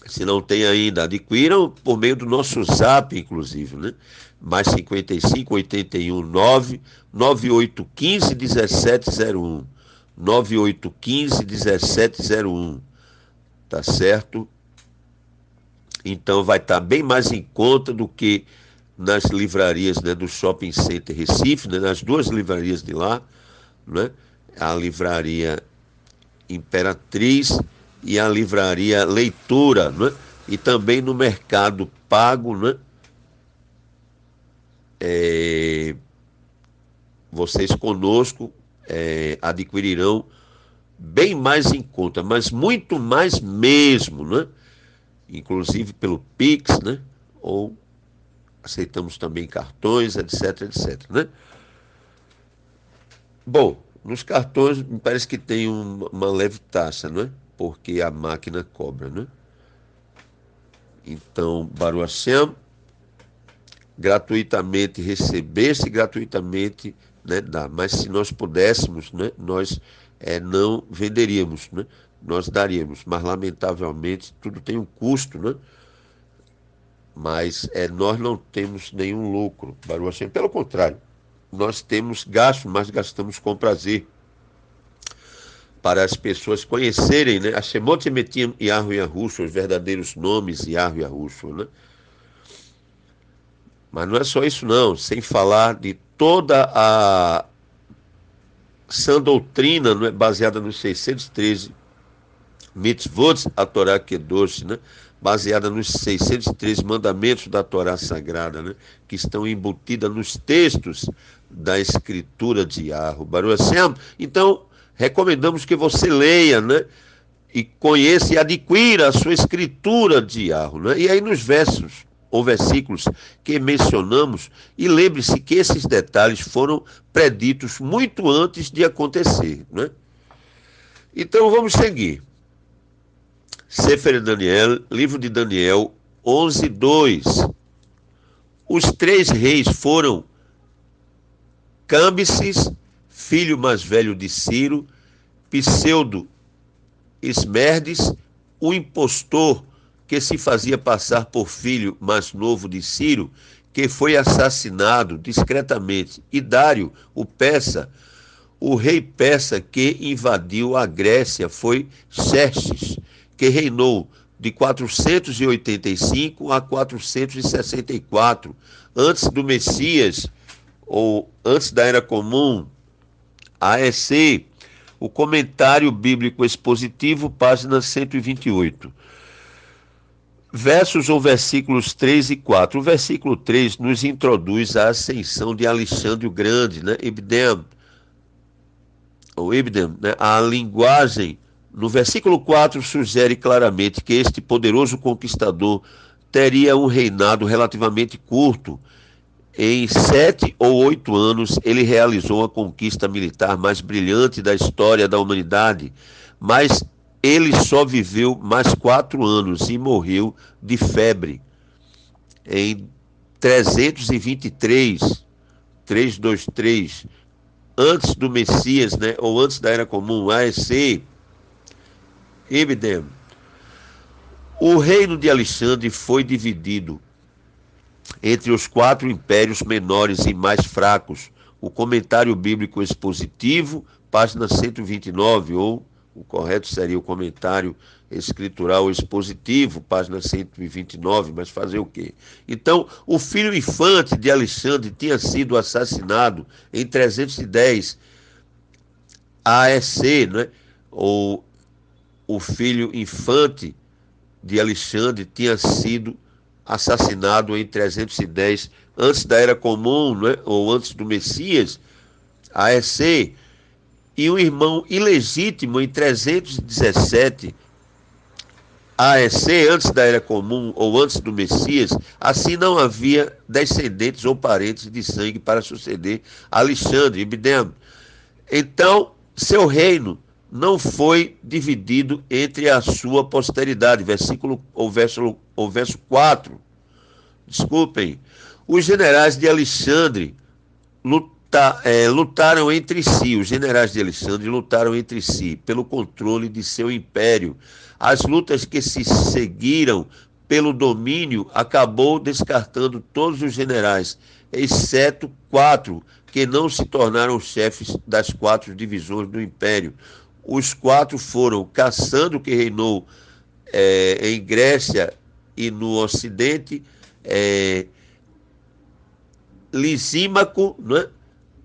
Se não tem ainda, adquiram por meio do nosso zap, inclusive, né? Mais 55 81 9 9815 1701. 9815 1701. Tá certo? Então vai estar bem mais em conta do que nas livrarias, né, do Shopping Center Recife, né, nas duas livrarias de lá, né? A livraria Imperatriz e a livraria Leitura, né? E também no Mercado Pago, né? Vocês conosco adquirirão bem mais em conta, mas muito mais mesmo, né? Inclusive pelo Pix, né? Ou aceitamos também cartões, etc, etc, né? Bom, nos cartões me parece que tem uma leve taxa, não é? Porque a máquina cobra, né? Então, Baruch Hashem, gratuitamente recebesse, gratuitamente, né, dá. Mas se nós pudéssemos, né, nós não venderíamos, né? Nós daríamos, mas lamentavelmente tudo tem um custo, né? Mas nós não temos nenhum lucro, Baruch Hashem. Pelo contrário, nós temos gasto, mas gastamos com prazer. Para as pessoas conhecerem, né? A Shemot Emetim Yarro Yahushua, os verdadeiros nomes Yarro Yahushua, né? Mas não é só isso não, sem falar de toda a sã doutrina, não é, baseada nos 613 mitzvot, a Torá Kedosh, né? Baseada nos 613 mandamentos da Torá Sagrada, né? Que estão embutidas nos textos da escritura de Yarro, Baruch Hashem. Então, recomendamos que você leia, né? E conheça e adquira a sua escritura de Yarro, né? E aí nos versos ou versículos que mencionamos, e lembre-se que esses detalhes foram preditos muito antes de acontecer, né? Então vamos seguir. Sefer Daniel, livro de Daniel 11:2. Os 3 reis foram Câmbices, filho mais velho de Ciro, Pseudo Esmerdes, o impostor que se fazia passar por filho mais novo de Ciro, que foi assassinado discretamente, e Dário, o persa, o rei persa que invadiu a Grécia, foi Xerxes, que reinou de 485 a 464, antes do Messias, ou antes da Era Comum, AEC, o Comentário Bíblico Expositivo, página 128. Versos ou versículos 3 e 4. O versículo 3 nos introduz a ascensão de Alexandre o Grande, né? Ibidem, né? A linguagem no versículo 4 sugere claramente que este poderoso conquistador teria um reinado relativamente curto. Em 7 ou 8 anos, ele realizou a conquista militar mais brilhante da história da humanidade, mas ele só viveu mais 4 anos e morreu de febre. Em 323, 323, antes do Messias, né, ou antes da Era Comum, AEC, Ibidem. O reino de Alexandre foi dividido entre os 4 impérios menores e mais fracos. O Comentário Bíblico Expositivo, página 129, ou o correto seria o Comentário Escritural Expositivo, página 129, mas fazer o quê? Então, o filho infante de Alexandre tinha sido assassinado em 310 AEC, né? Ou o filho infante de Alexandre tinha sido assassinado em 310 antes da Era Comum, né? Ou antes do Messias, AEC, e um irmão ilegítimo em 317 AEC, antes da Era Comum ou antes do Messias. Assim não havia descendentes ou parentes de sangue para suceder Alexandre, Ibidem. Então, seu reino não foi dividido entre a sua posteridade. Verso 4. Desculpem. Os generais de Alexandre lutaram entre si. Os generais de Alexandre lutaram entre si pelo controle de seu império. As lutas que se seguiram pelo domínio acabou descartando todos os generais, exceto 4 que não se tornaram chefes das 4 divisões do império. Os 4 foram Cassandro, que reinou em Grécia e no Ocidente, Lisímaco, né,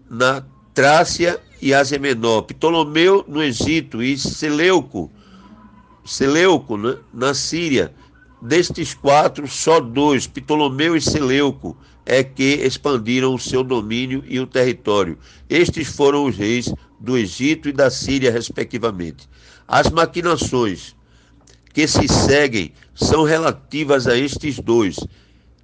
na Trácia e Ásia Menor, Ptolomeu no Egito e Seleuco, né, na Síria. Destes 4, só 2, Ptolomeu e Seleuco, é que expandiram o seu domínio e o território. Estes foram os reis do Egito e da Síria, respectivamente. As maquinações que se seguem são relativas a estes 2.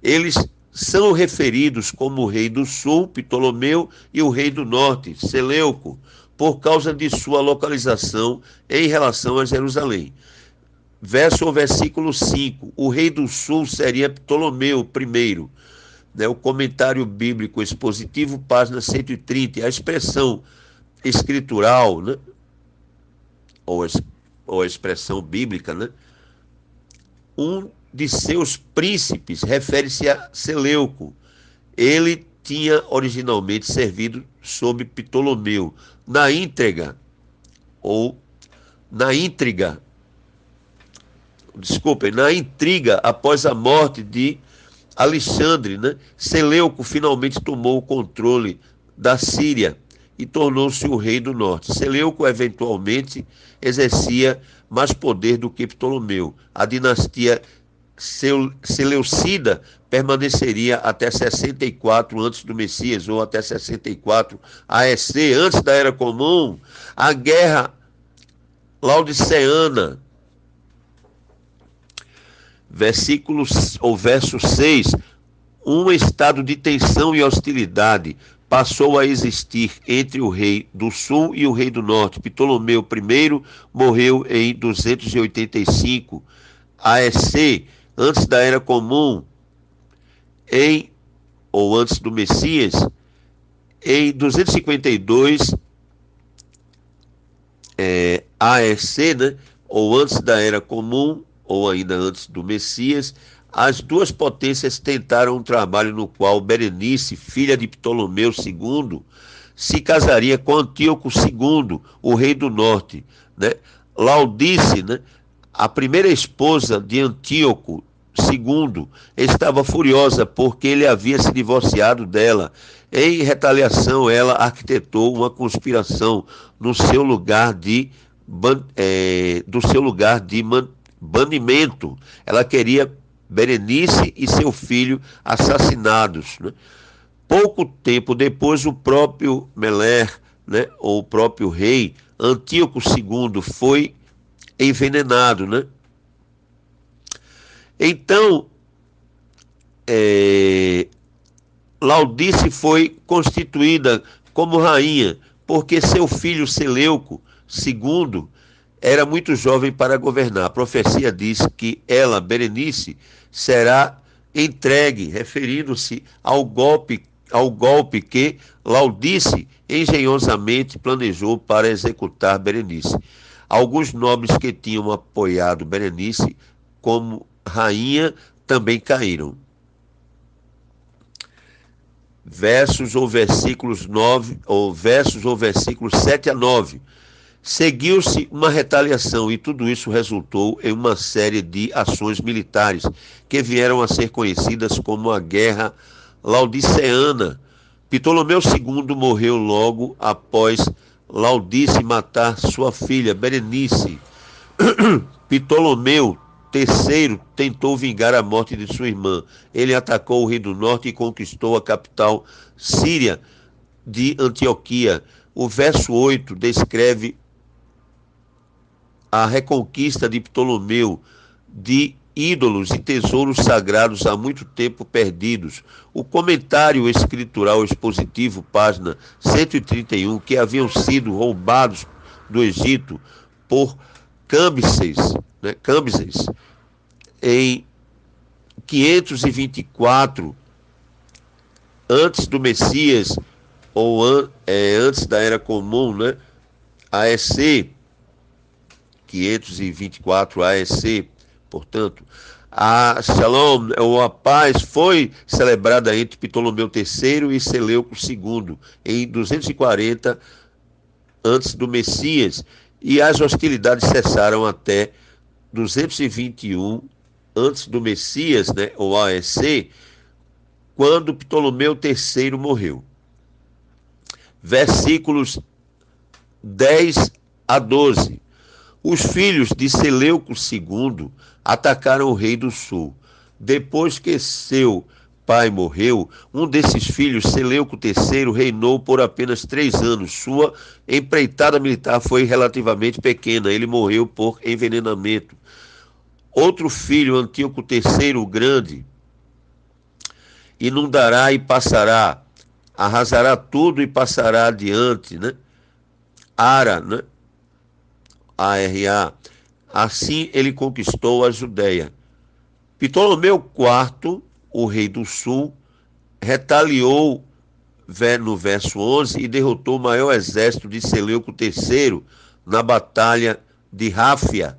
Eles são referidos como o rei do sul, Ptolomeu, e o rei do norte, Seleuco, por causa de sua localização em relação a Jerusalém. Versículo 5. O rei do sul seria Ptolomeu I, né? O Comentário Bíblico Expositivo, página 130. A expressão escritural, né? ou a expressão bíblica, né? Um de seus príncipes refere-se a Seleuco. Ele tinha originalmente servido sob Ptolomeu. Na intriga, após a morte de Alexandre, né, Seleuco finalmente tomou o controle da Síria e tornou-se o rei do norte. Seleuco eventualmente exercia mais poder do que Ptolomeu. A dinastia Seleucida permaneceria até 64 antes do Messias, ou até 64 AEC, antes da Era Comum. A guerra laodiceana, verso 6, um estado de tensão e hostilidade passou a existir entre o rei do sul e o rei do norte. Ptolomeu I morreu em 285 AEC, antes da Era Comum, ou antes do Messias. Em 252 AEC, né, ou antes da Era Comum, ou ainda antes do Messias, as duas potências tentaram um trabalho no qual Berenice, filha de Ptolomeu II, se casaria com Antíoco II, o rei do norte, né? Laodice, né, a primeira esposa de Antíoco II, estava furiosa porque ele havia se divorciado dela. Em retaliação, ela arquitetou uma conspiração no seu lugar de banimento. Ela queria Berenice e seu filho assassinados, né? Pouco tempo depois, o próprio Meler, né, ou o próprio rei Antíoco II, foi envenenado, né? Então, Laodice foi constituída como rainha, porque seu filho Seleuco II era muito jovem para governar. A profecia diz que ela, Berenice, será entregue, referindo-se ao golpe que Laodice engenhosamente planejou para executar Berenice. Alguns nobres que tinham apoiado Berenice como rainha também caíram. Versos ou versículos 7 a 9. Seguiu-se uma retaliação e tudo isso resultou em uma série de ações militares que vieram a ser conhecidas como a Guerra Laodiceana. Ptolomeu II morreu logo após Laodice matar sua filha Berenice. Ptolomeu III tentou vingar a morte de sua irmã. Ele atacou o rei do norte e conquistou a capital síria de Antioquia. O verso 8 descreve a reconquista de Ptolomeu de ídolos e tesouros sagrados há muito tempo perdidos. O comentário escritural expositivo, página 131, que haviam sido roubados do Egito por Cambises, né, em 524 antes do Messias, ou antes da Era Comum, né, AEC, 524 AEC, portanto, a Shalom, ou a paz, foi celebrada entre Ptolomeu III e Seleuco II, em 240 antes do Messias, e as hostilidades cessaram até 221 antes do Messias, né, ou AEC, quando Ptolomeu III morreu. Versículos 10 a 12. Os filhos de Seleuco II atacaram o rei do sul. Depois que seu pai morreu, um desses filhos, Seleuco III, reinou por apenas 3 anos. Sua empreitada militar foi relativamente pequena. Ele morreu por envenenamento. Outro filho, Antíoco III, o Grande, inundará e passará, arrasará tudo e passará adiante, né? Ara, né? ARA. Assim ele conquistou a Judéia. Ptolomeu IV, o rei do sul, retaliou no verso 11 e derrotou o maior exército de Seleuco III na batalha de Ráfia.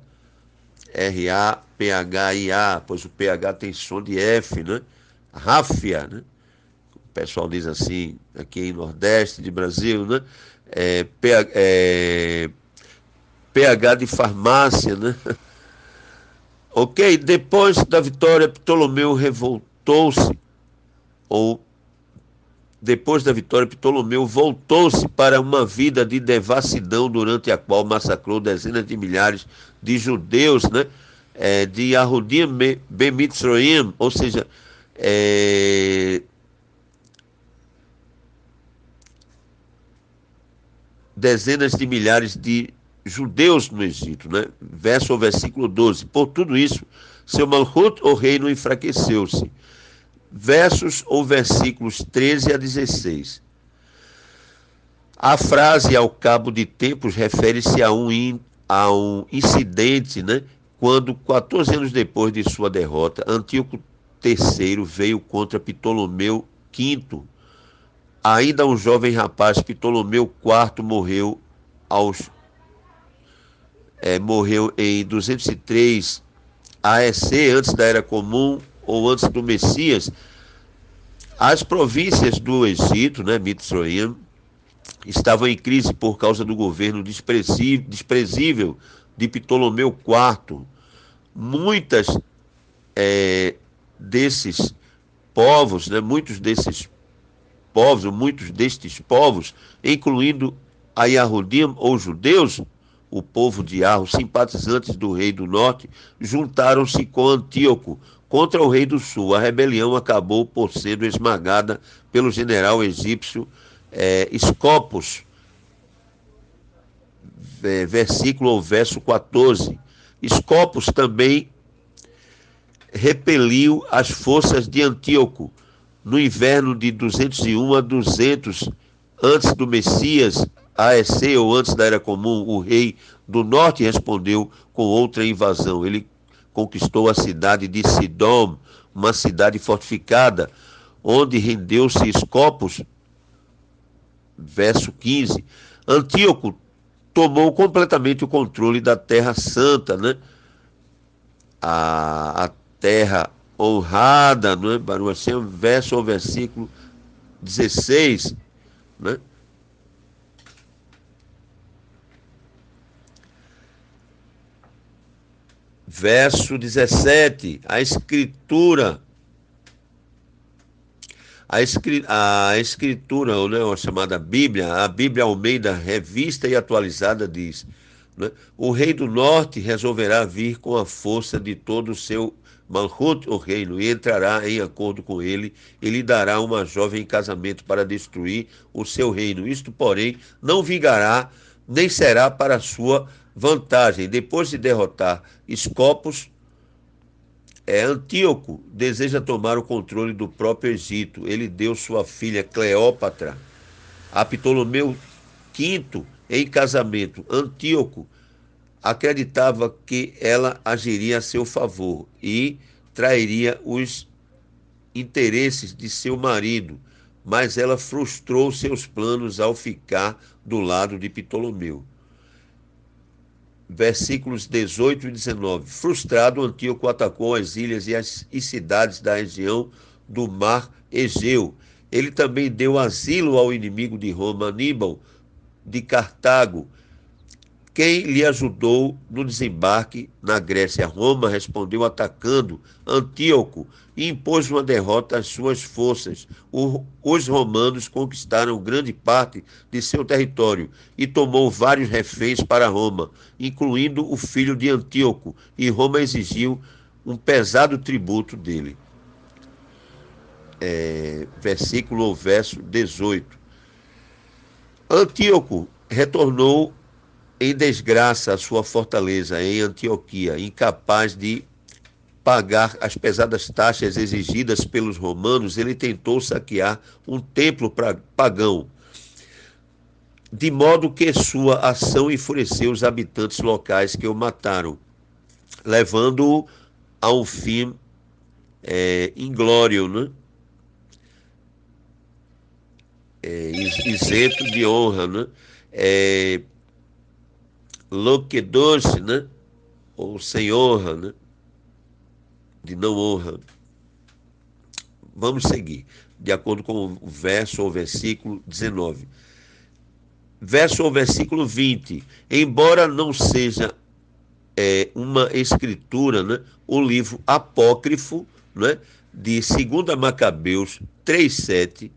RAPHIA, pois o PH tem som de F, né? Ráfia, né? O pessoal diz assim, aqui em Nordeste de Brasil, né? PH de farmácia, né? Ok, depois da vitória, Ptolomeu revoltou-se, Ptolomeu voltou-se para uma vida de devassidão, durante a qual massacrou dezenas de milhares de judeus, né? De Yahudim Bemitzroim, ou seja, dezenas de milhares de judeus no Egito, né? Verso ou versículo 12. Por tudo isso, seu Malhut, o reino, enfraqueceu-se. Versos ou versículos 13 a 16. A frase "ao cabo de tempos" refere-se a um incidente, né? Quando, 14 anos depois de sua derrota, Antíoco III veio contra Ptolomeu V. Ainda um jovem rapaz, Ptolomeu IV morreu aos morreu em 203 AEC, antes da Era Comum ou antes do Messias. As províncias do Egito, né, Mitzrayim, estavam em crise por causa do governo desprezível de Ptolomeu IV. Muitas desses povos, né, muitos destes povos, incluindo a Yahudim ou judeus, o povo de Arro, simpatizantes do rei do norte, juntaram-se com Antíoco contra o rei do sul. A rebelião acabou por sendo esmagada pelo general egípcio Escopos, versículo ou verso 14. Escopos também repeliu as forças de Antíoco no inverno de 201 a 200 antes do Messias, AEC ou antes da Era Comum. O rei do norte respondeu com outra invasão. Ele conquistou a cidade de Sidom, uma cidade fortificada, onde rendeu-se Escopos, verso 15. Antíoco tomou completamente o controle da Terra Santa, né? A terra honrada, não é? Baruch Hashem, verso ou versículo 16, né? Verso 17, a escritura, né, a chamada Bíblia, a Bíblia Almeida revista e atualizada diz, né, o rei do norte resolverá vir com a força de todo o seu Malchut, o reino, e entrará em acordo com ele e lhe dará uma jovem em casamento para destruir o seu reino. Isto, porém, não vingará, nem será para sua vantagem. Depois de derrotar Escopos, Antíoco deseja tomar o controle do próprio Egito. Ele deu sua filha Cleópatra a Ptolomeu V em casamento. Antíoco acreditava que ela agiria a seu favor e trairia os interesses de seu marido, mas ela frustrou seus planos ao ficar do lado de Ptolomeu. Versículos 18 e 19. Frustrado, Antíoco atacou as ilhas e cidades da região do mar Egeu. Ele também deu asilo ao inimigo de Roma, Aníbal de Cartago, quem lhe ajudou no desembarque na Grécia. Roma respondeu atacando Antíoco e impôs uma derrota às suas forças. Os romanos conquistaram grande parte de seu território e tomou vários reféns para Roma, incluindo o filho de Antíoco, e Roma exigiu um pesado tributo dele. Versículo ou verso 18. Antíoco retornou em desgraça a sua fortaleza em Antioquia, incapaz de pagar as pesadas taxas exigidas pelos romanos. Ele tentou saquear um templo pagão, de modo que sua ação enfureceu os habitantes locais, que o mataram, levando-o a um fim inglório, né? Isento de honra, né? Loquedoce, né? Ou sem honra, né? De não honra. Vamos seguir, de acordo com o verso ou versículo 19. Verso ou versículo 20. Embora não seja uma escritura, né? O livro apócrifo, né? De 2 Macabeus 3:7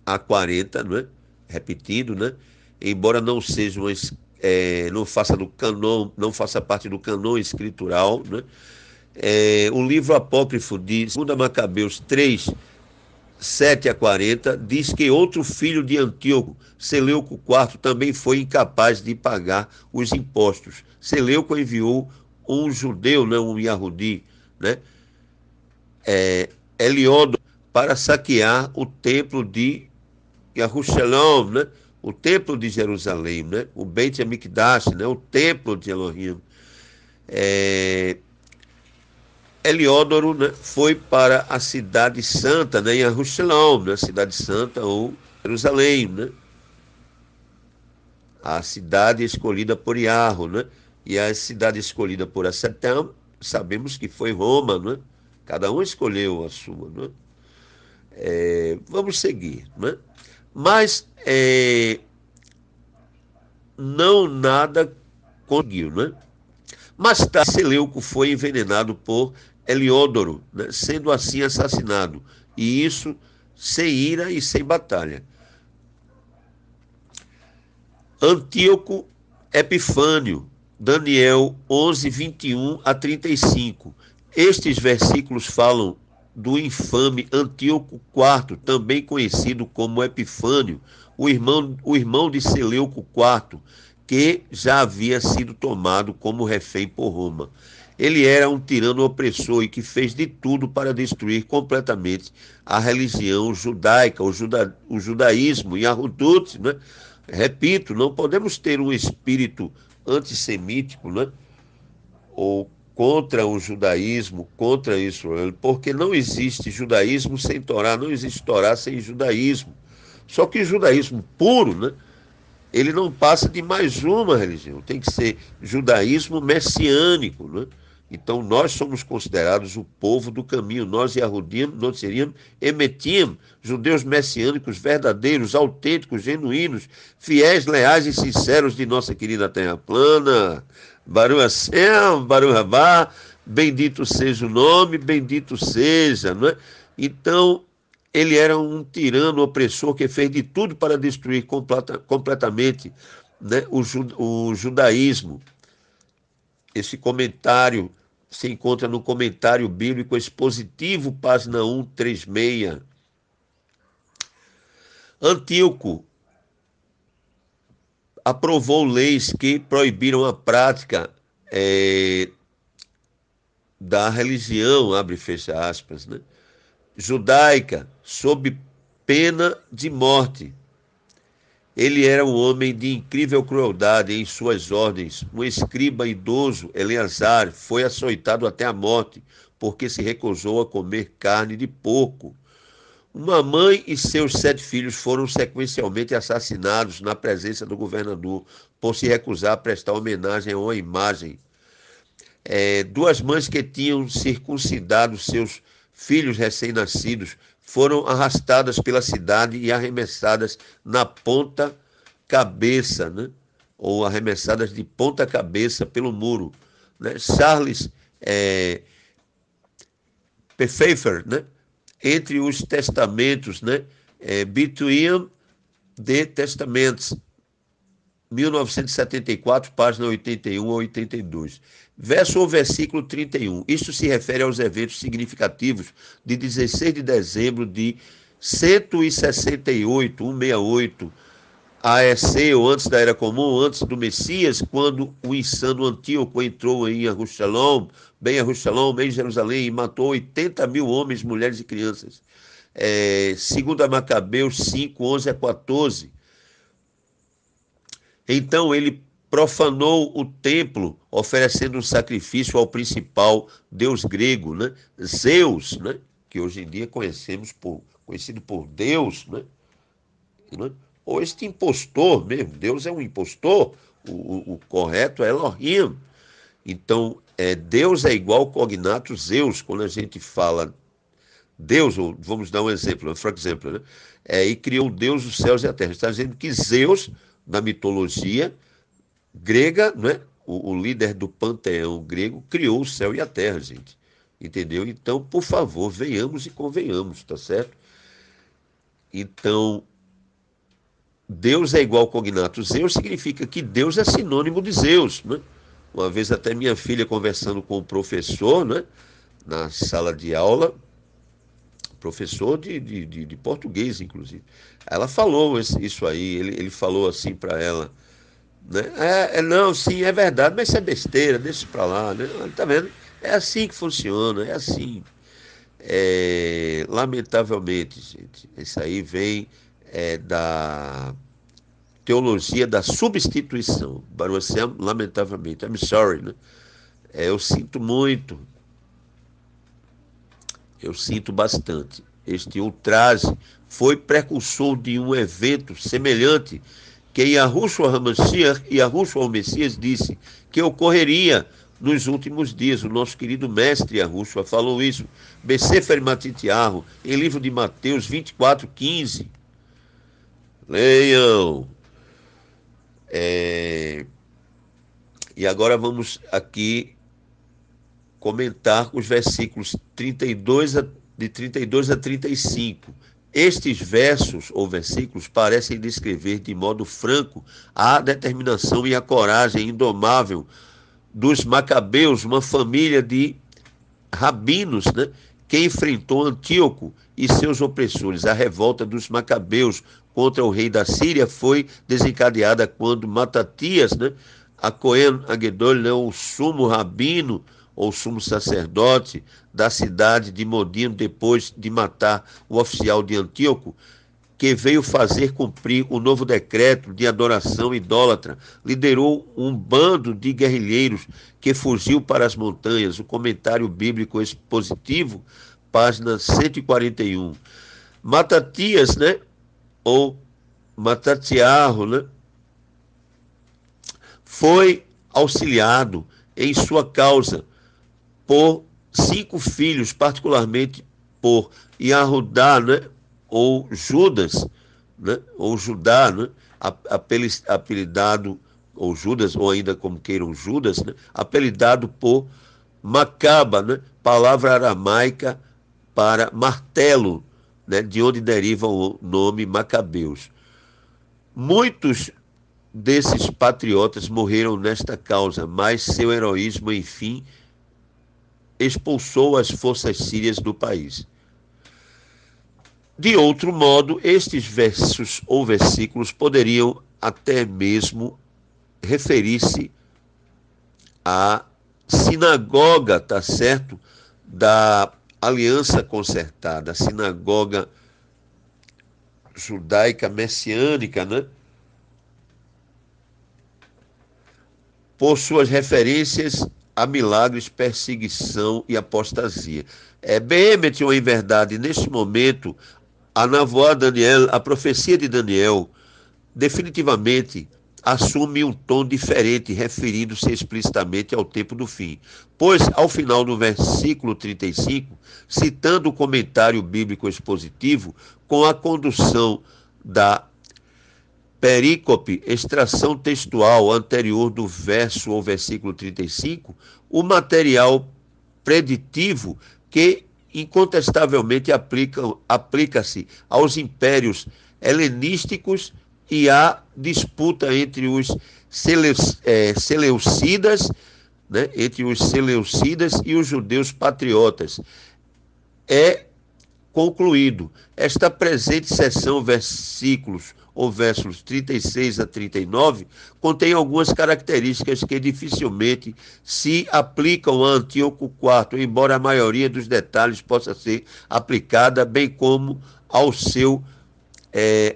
a 40, né? Repetindo, né? Embora não seja não faça parte do cânon escritural, né? O livro apócrifo de 2 Macabeus 3:7 a 40 diz que outro filho de Antíoco, Seleuco IV, também foi incapaz de pagar os impostos. Seleuco enviou um judeu, né, um Yahudi, né, Heliodoro, para saquear o templo de Yerushalayim, né, o templo de Jerusalém, né, o Beit HaMikdash, né, o templo de Elohim. Heliodoro, né, foi para a cidade santa, né, Yerushalayim, né, cidade santa ou Jerusalém, né. a cidade escolhida por Iarro, né? E a cidade escolhida por Acetam, sabemos que foi Roma, né? Cada um escolheu a sua, né? Vamos seguir, né? Mas não nada conseguiu, né? Mais tarde, Seleuco foi envenenado por Heliódoro, né? Sendo assim assassinado. E isso sem ira e sem batalha. Antíoco Epifânio, Daniel 11, 21 a 35. Estes versículos falam do infame Antíoco IV, também conhecido como Epifânio, o irmão de Seleuco IV, que já havia sido tomado como refém por Roma. Ele era um tirano opressor e que fez de tudo para destruir completamente a religião judaica, o judaísmo e a Rudut, né? Repito, não podemos ter um espírito antissemítico, né? Ou contra o judaísmo, contra Israel, porque não existe judaísmo sem Torá, não existe Torá sem judaísmo. Só que o judaísmo puro, né? Ele não passa de mais uma religião, tem que ser judaísmo messiânico, né? Então nós somos considerados o povo do caminho, nós Yahudim, nós seríamos Emetim, judeus messiânicos verdadeiros, autênticos, genuínos, fiéis, leais e sinceros de nossa querida terra plana. Baruch Hashem, Baruch Rabá, bendito seja o nome, bendito seja, não é? Então, ele era um tirano opressor que fez de tudo para destruir completamente, né, o judaísmo. Esse comentário se encontra no comentário bíblico expositivo, página 136. Antíoco aprovou leis que proibiram a prática da religião, abre e fecha aspas, né, judaica, sob pena de morte. Ele era um homem de incrível crueldade em suas ordens. Um escriba idoso, Eleazar, foi açoitado até a morte, porque se recusou a comer carne de porco. Uma mãe e seus 7 filhos foram sequencialmente assassinados na presença do governador, por se recusar a prestar homenagem a uma imagem. 2 mães que tinham circuncidado seus filhos recém-nascidos foram arrastadas pela cidade e arremessadas na ponta cabeça, né? Ou arremessadas de ponta cabeça pelo muro, né? Charles Pfeiffer, né? Entre os testamentos, né? Between the Testaments, 1974, página 81 a 82. Verso ou versículo 31. Isto se refere aos eventos significativos de 16 de dezembro de 168, 168, AEC, ou antes da Era Comum, antes do Messias, quando o insano Antíoco entrou em Jerusalém, em Jerusalém, e matou 80 mil homens, mulheres e crianças. Segundo a Macabeus 5, 11 a 14. Então ele profanou o templo, oferecendo um sacrifício ao principal deus grego, né? Zeus, né? Que hoje em dia conhecido por Deus, né? Ou este impostor mesmo, Deus é um impostor, o correto é Elohim. Então, Deus é igual cognato Zeus, quando a gente fala Deus, ou vamos dar um exemplo, um fraco exemplo, né? E criou Deus os céus e a terra. Está dizendo que Zeus, na mitologia grega, né? O líder do panteão grego, criou o céu e a terra, gente. Entendeu? Então, por favor, venhamos e convenhamos, tá certo? Então, Deus é igual cognato Zeus, significa que Deus é sinônimo de Zeus, né? Uma vez até minha filha conversando com o professor, né? Na sala de aula, professor de português, inclusive. Ela falou isso aí, ele falou assim para ela, né? Não, sim, é verdade, mas isso é besteira, deixa pra lá, né? Tá vendo? É assim que funciona, é assim. Lamentavelmente, gente, isso aí vem da teologia da substituição. Baruch Hashem, lamentavelmente, I'm sorry, né? Eu sinto muito, eu sinto bastante. Este ultraje foi precursor de um evento semelhante que Yahushua HaMashiach, Yahushua o Messias, disse que ocorreria nos últimos dias. O nosso querido mestre Yahushua falou isso. Besefer Matitiahu, em livro de Mateus 24:15. Leiam. E agora vamos aqui comentar os versículos de 32 a 35. Estes versos ou versículos parecem descrever de modo franco a determinação e a coragem indomável dos Macabeus, uma família de rabinos, né, que enfrentou Antíoco e seus opressores. A revolta dos Macabeus contra o rei da Síria foi desencadeada quando Matatias, né, a Cohen Agedol, né, o sumo rabino ou sumo sacerdote da cidade de Modino, depois de matar o oficial de Antíoco, que veio fazer cumprir o novo decreto de adoração idólatra, liderou um bando de guerrilheiros que fugiu para as montanhas. O comentário bíblico expositivo, página 141. Matatias, né, ou Matatiarro, né, foi auxiliado em sua causa por 5 filhos, particularmente por Yahudá, né, ou Judas, né, ou Judá, né, apelidado, ou Judas, ou ainda como queiram Judas, né, apelidado por Macaba, né, palavra aramaica para martelo, né, de onde deriva o nome Macabeus. Muitos desses patriotas morreram nesta causa, mas seu heroísmo, enfim, expulsou as forças sírias do país. De outro modo, estes versos ou versículos poderiam até mesmo referir-se à sinagoga, tá certo? Da aliança concertada, a sinagoga judaica messiânica, né? Por suas referências a milagres, perseguição e apostasia. Behemet, ou em verdade, neste momento, a Navoá Daniel, a profecia de Daniel, definitivamente assume um tom diferente, referindo-se explicitamente ao tempo do fim. Pois, ao final do versículo 35, citando o comentário bíblico expositivo, com a condução da perícope, extração textual anterior do verso ou versículo 35, o material preditivo que incontestavelmente aplica-se aos impérios helenísticos e à disputa entre os seleucidas, né, entre os seleucidas e os judeus patriotas. É concluído. Esta presente seção, versículos ou versos 36 a 39, contém algumas características que dificilmente se aplicam a Antíoco IV, embora a maioria dos detalhes possa ser aplicada, bem como ao seu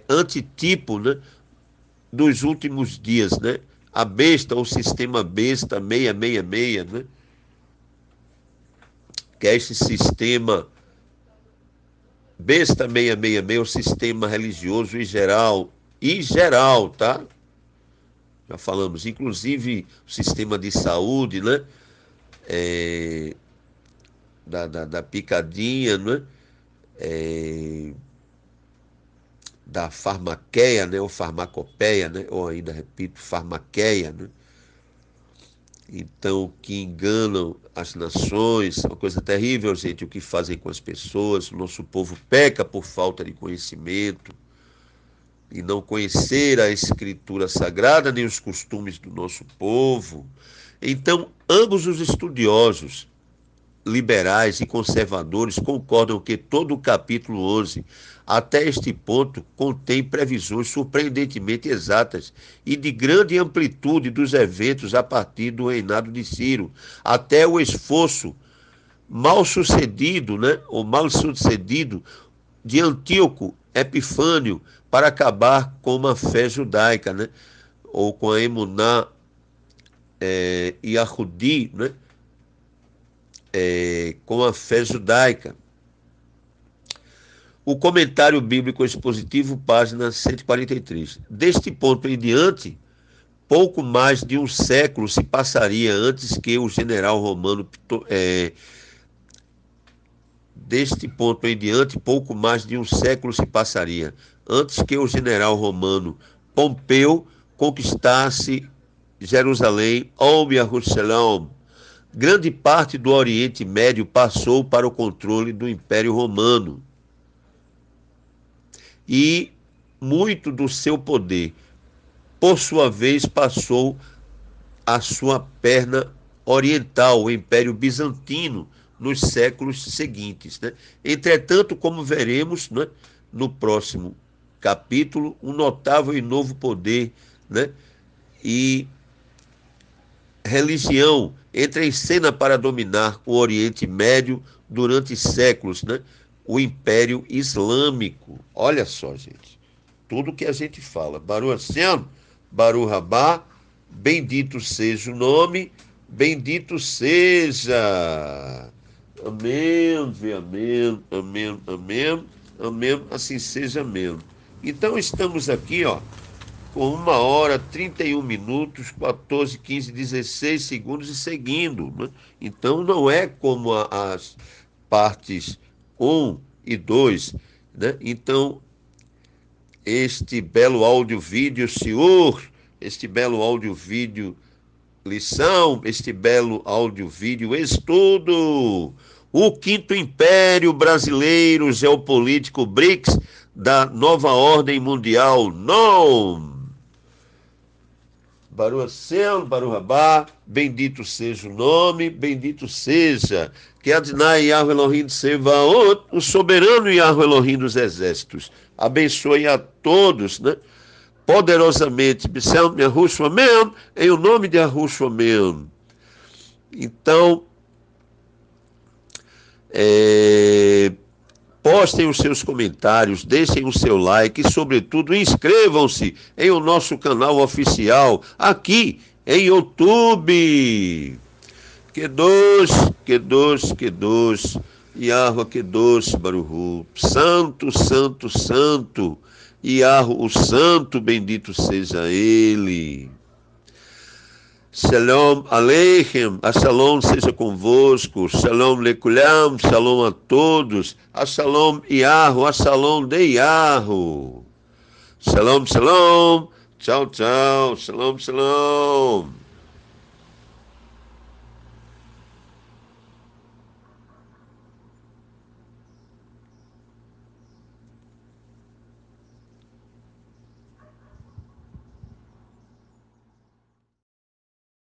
antitipo, né, dos últimos dias, né? A besta, ou sistema besta 666, né? Que é esse sistema besta 666, o sistema religioso em geral, tá? Já falamos, inclusive o sistema de saúde, né? Da picadinha, né? Da farmaqueia, né? Ou farmacopeia, né? Ou ainda repito, farmaqueia, né? Então, que enganam as nações, é uma coisa terrível, gente, o que fazem com as pessoas. O nosso povo peca por falta de conhecimento e não conhecer a Escritura Sagrada nem os costumes do nosso povo. Então, ambos os estudiosos, liberais e conservadores, concordam que todo o capítulo 11, até este ponto, contém previsões surpreendentemente exatas e de grande amplitude dos eventos a partir do reinado de Ciro, até o esforço mal sucedido, né, ou mal sucedido de Antíoco Epifânio para acabar com uma fé judaica, né, ou com a Emuná Yahudi, né, com a fé judaica. O comentário bíblico expositivo, página 143. Deste ponto em diante, pouco mais de um século se passaria antes que o general romano Deste ponto em diante, pouco mais de um século se passaria antes que o general romano Pompeu conquistasse Jerusalém ou Jerusalém. Grande parte do Oriente Médio passou para o controle do Império Romano. E muito do seu poder, por sua vez, passou à sua perna oriental, o Império Bizantino, nos séculos seguintes, né? Entretanto, como veremos, né, no próximo capítulo, um notável e novo poder, né, e religião entra em cena para dominar o Oriente Médio durante séculos, né? O Império Islâmico. Olha só, gente, tudo que a gente fala. Baruch Hashem, Baruch Rabá, bendito seja o nome, bendito seja. Amém, amém, amém, amém, amém, assim seja, amém. Então estamos aqui, ó, com 1h, 31 minutos, 14, 15, 16 segundos e seguindo, né? Então não é como as partes 1 e 2, né? Então, este belo áudio-vídeo, senhor, este belo áudio-vídeo lição, este belo áudio-vídeo estudo, o Quinto Império Brasileiro Geopolítico BRICS da Nova Ordem Mundial, não! Baruch Hashem, Baruch Rabá, bendito seja o nome, bendito seja, que Adonai Yahweh Elohim Tsevaot, o soberano Yahweh Elohim dos exércitos, abençoe a todos, né? Poderosamente, em o nome de Yahushua mesmo. Então, postem os seus comentários, deixem o seu like e, sobretudo, inscrevam-se em o nosso canal oficial aqui em YouTube. Kedosh, Yahweh Kedosh Baruhu, Santo, Santo, Santo, Yahweh, o Santo, bendito seja Ele. Shalom Aleichem, a Shalom seja convosco, Shalom Lekulam, Shalom a todos, a Shalom Yahweh, a Shalom de Yahweh. Shalom, Shalom, tchau, tchau, Shalom, Shalom.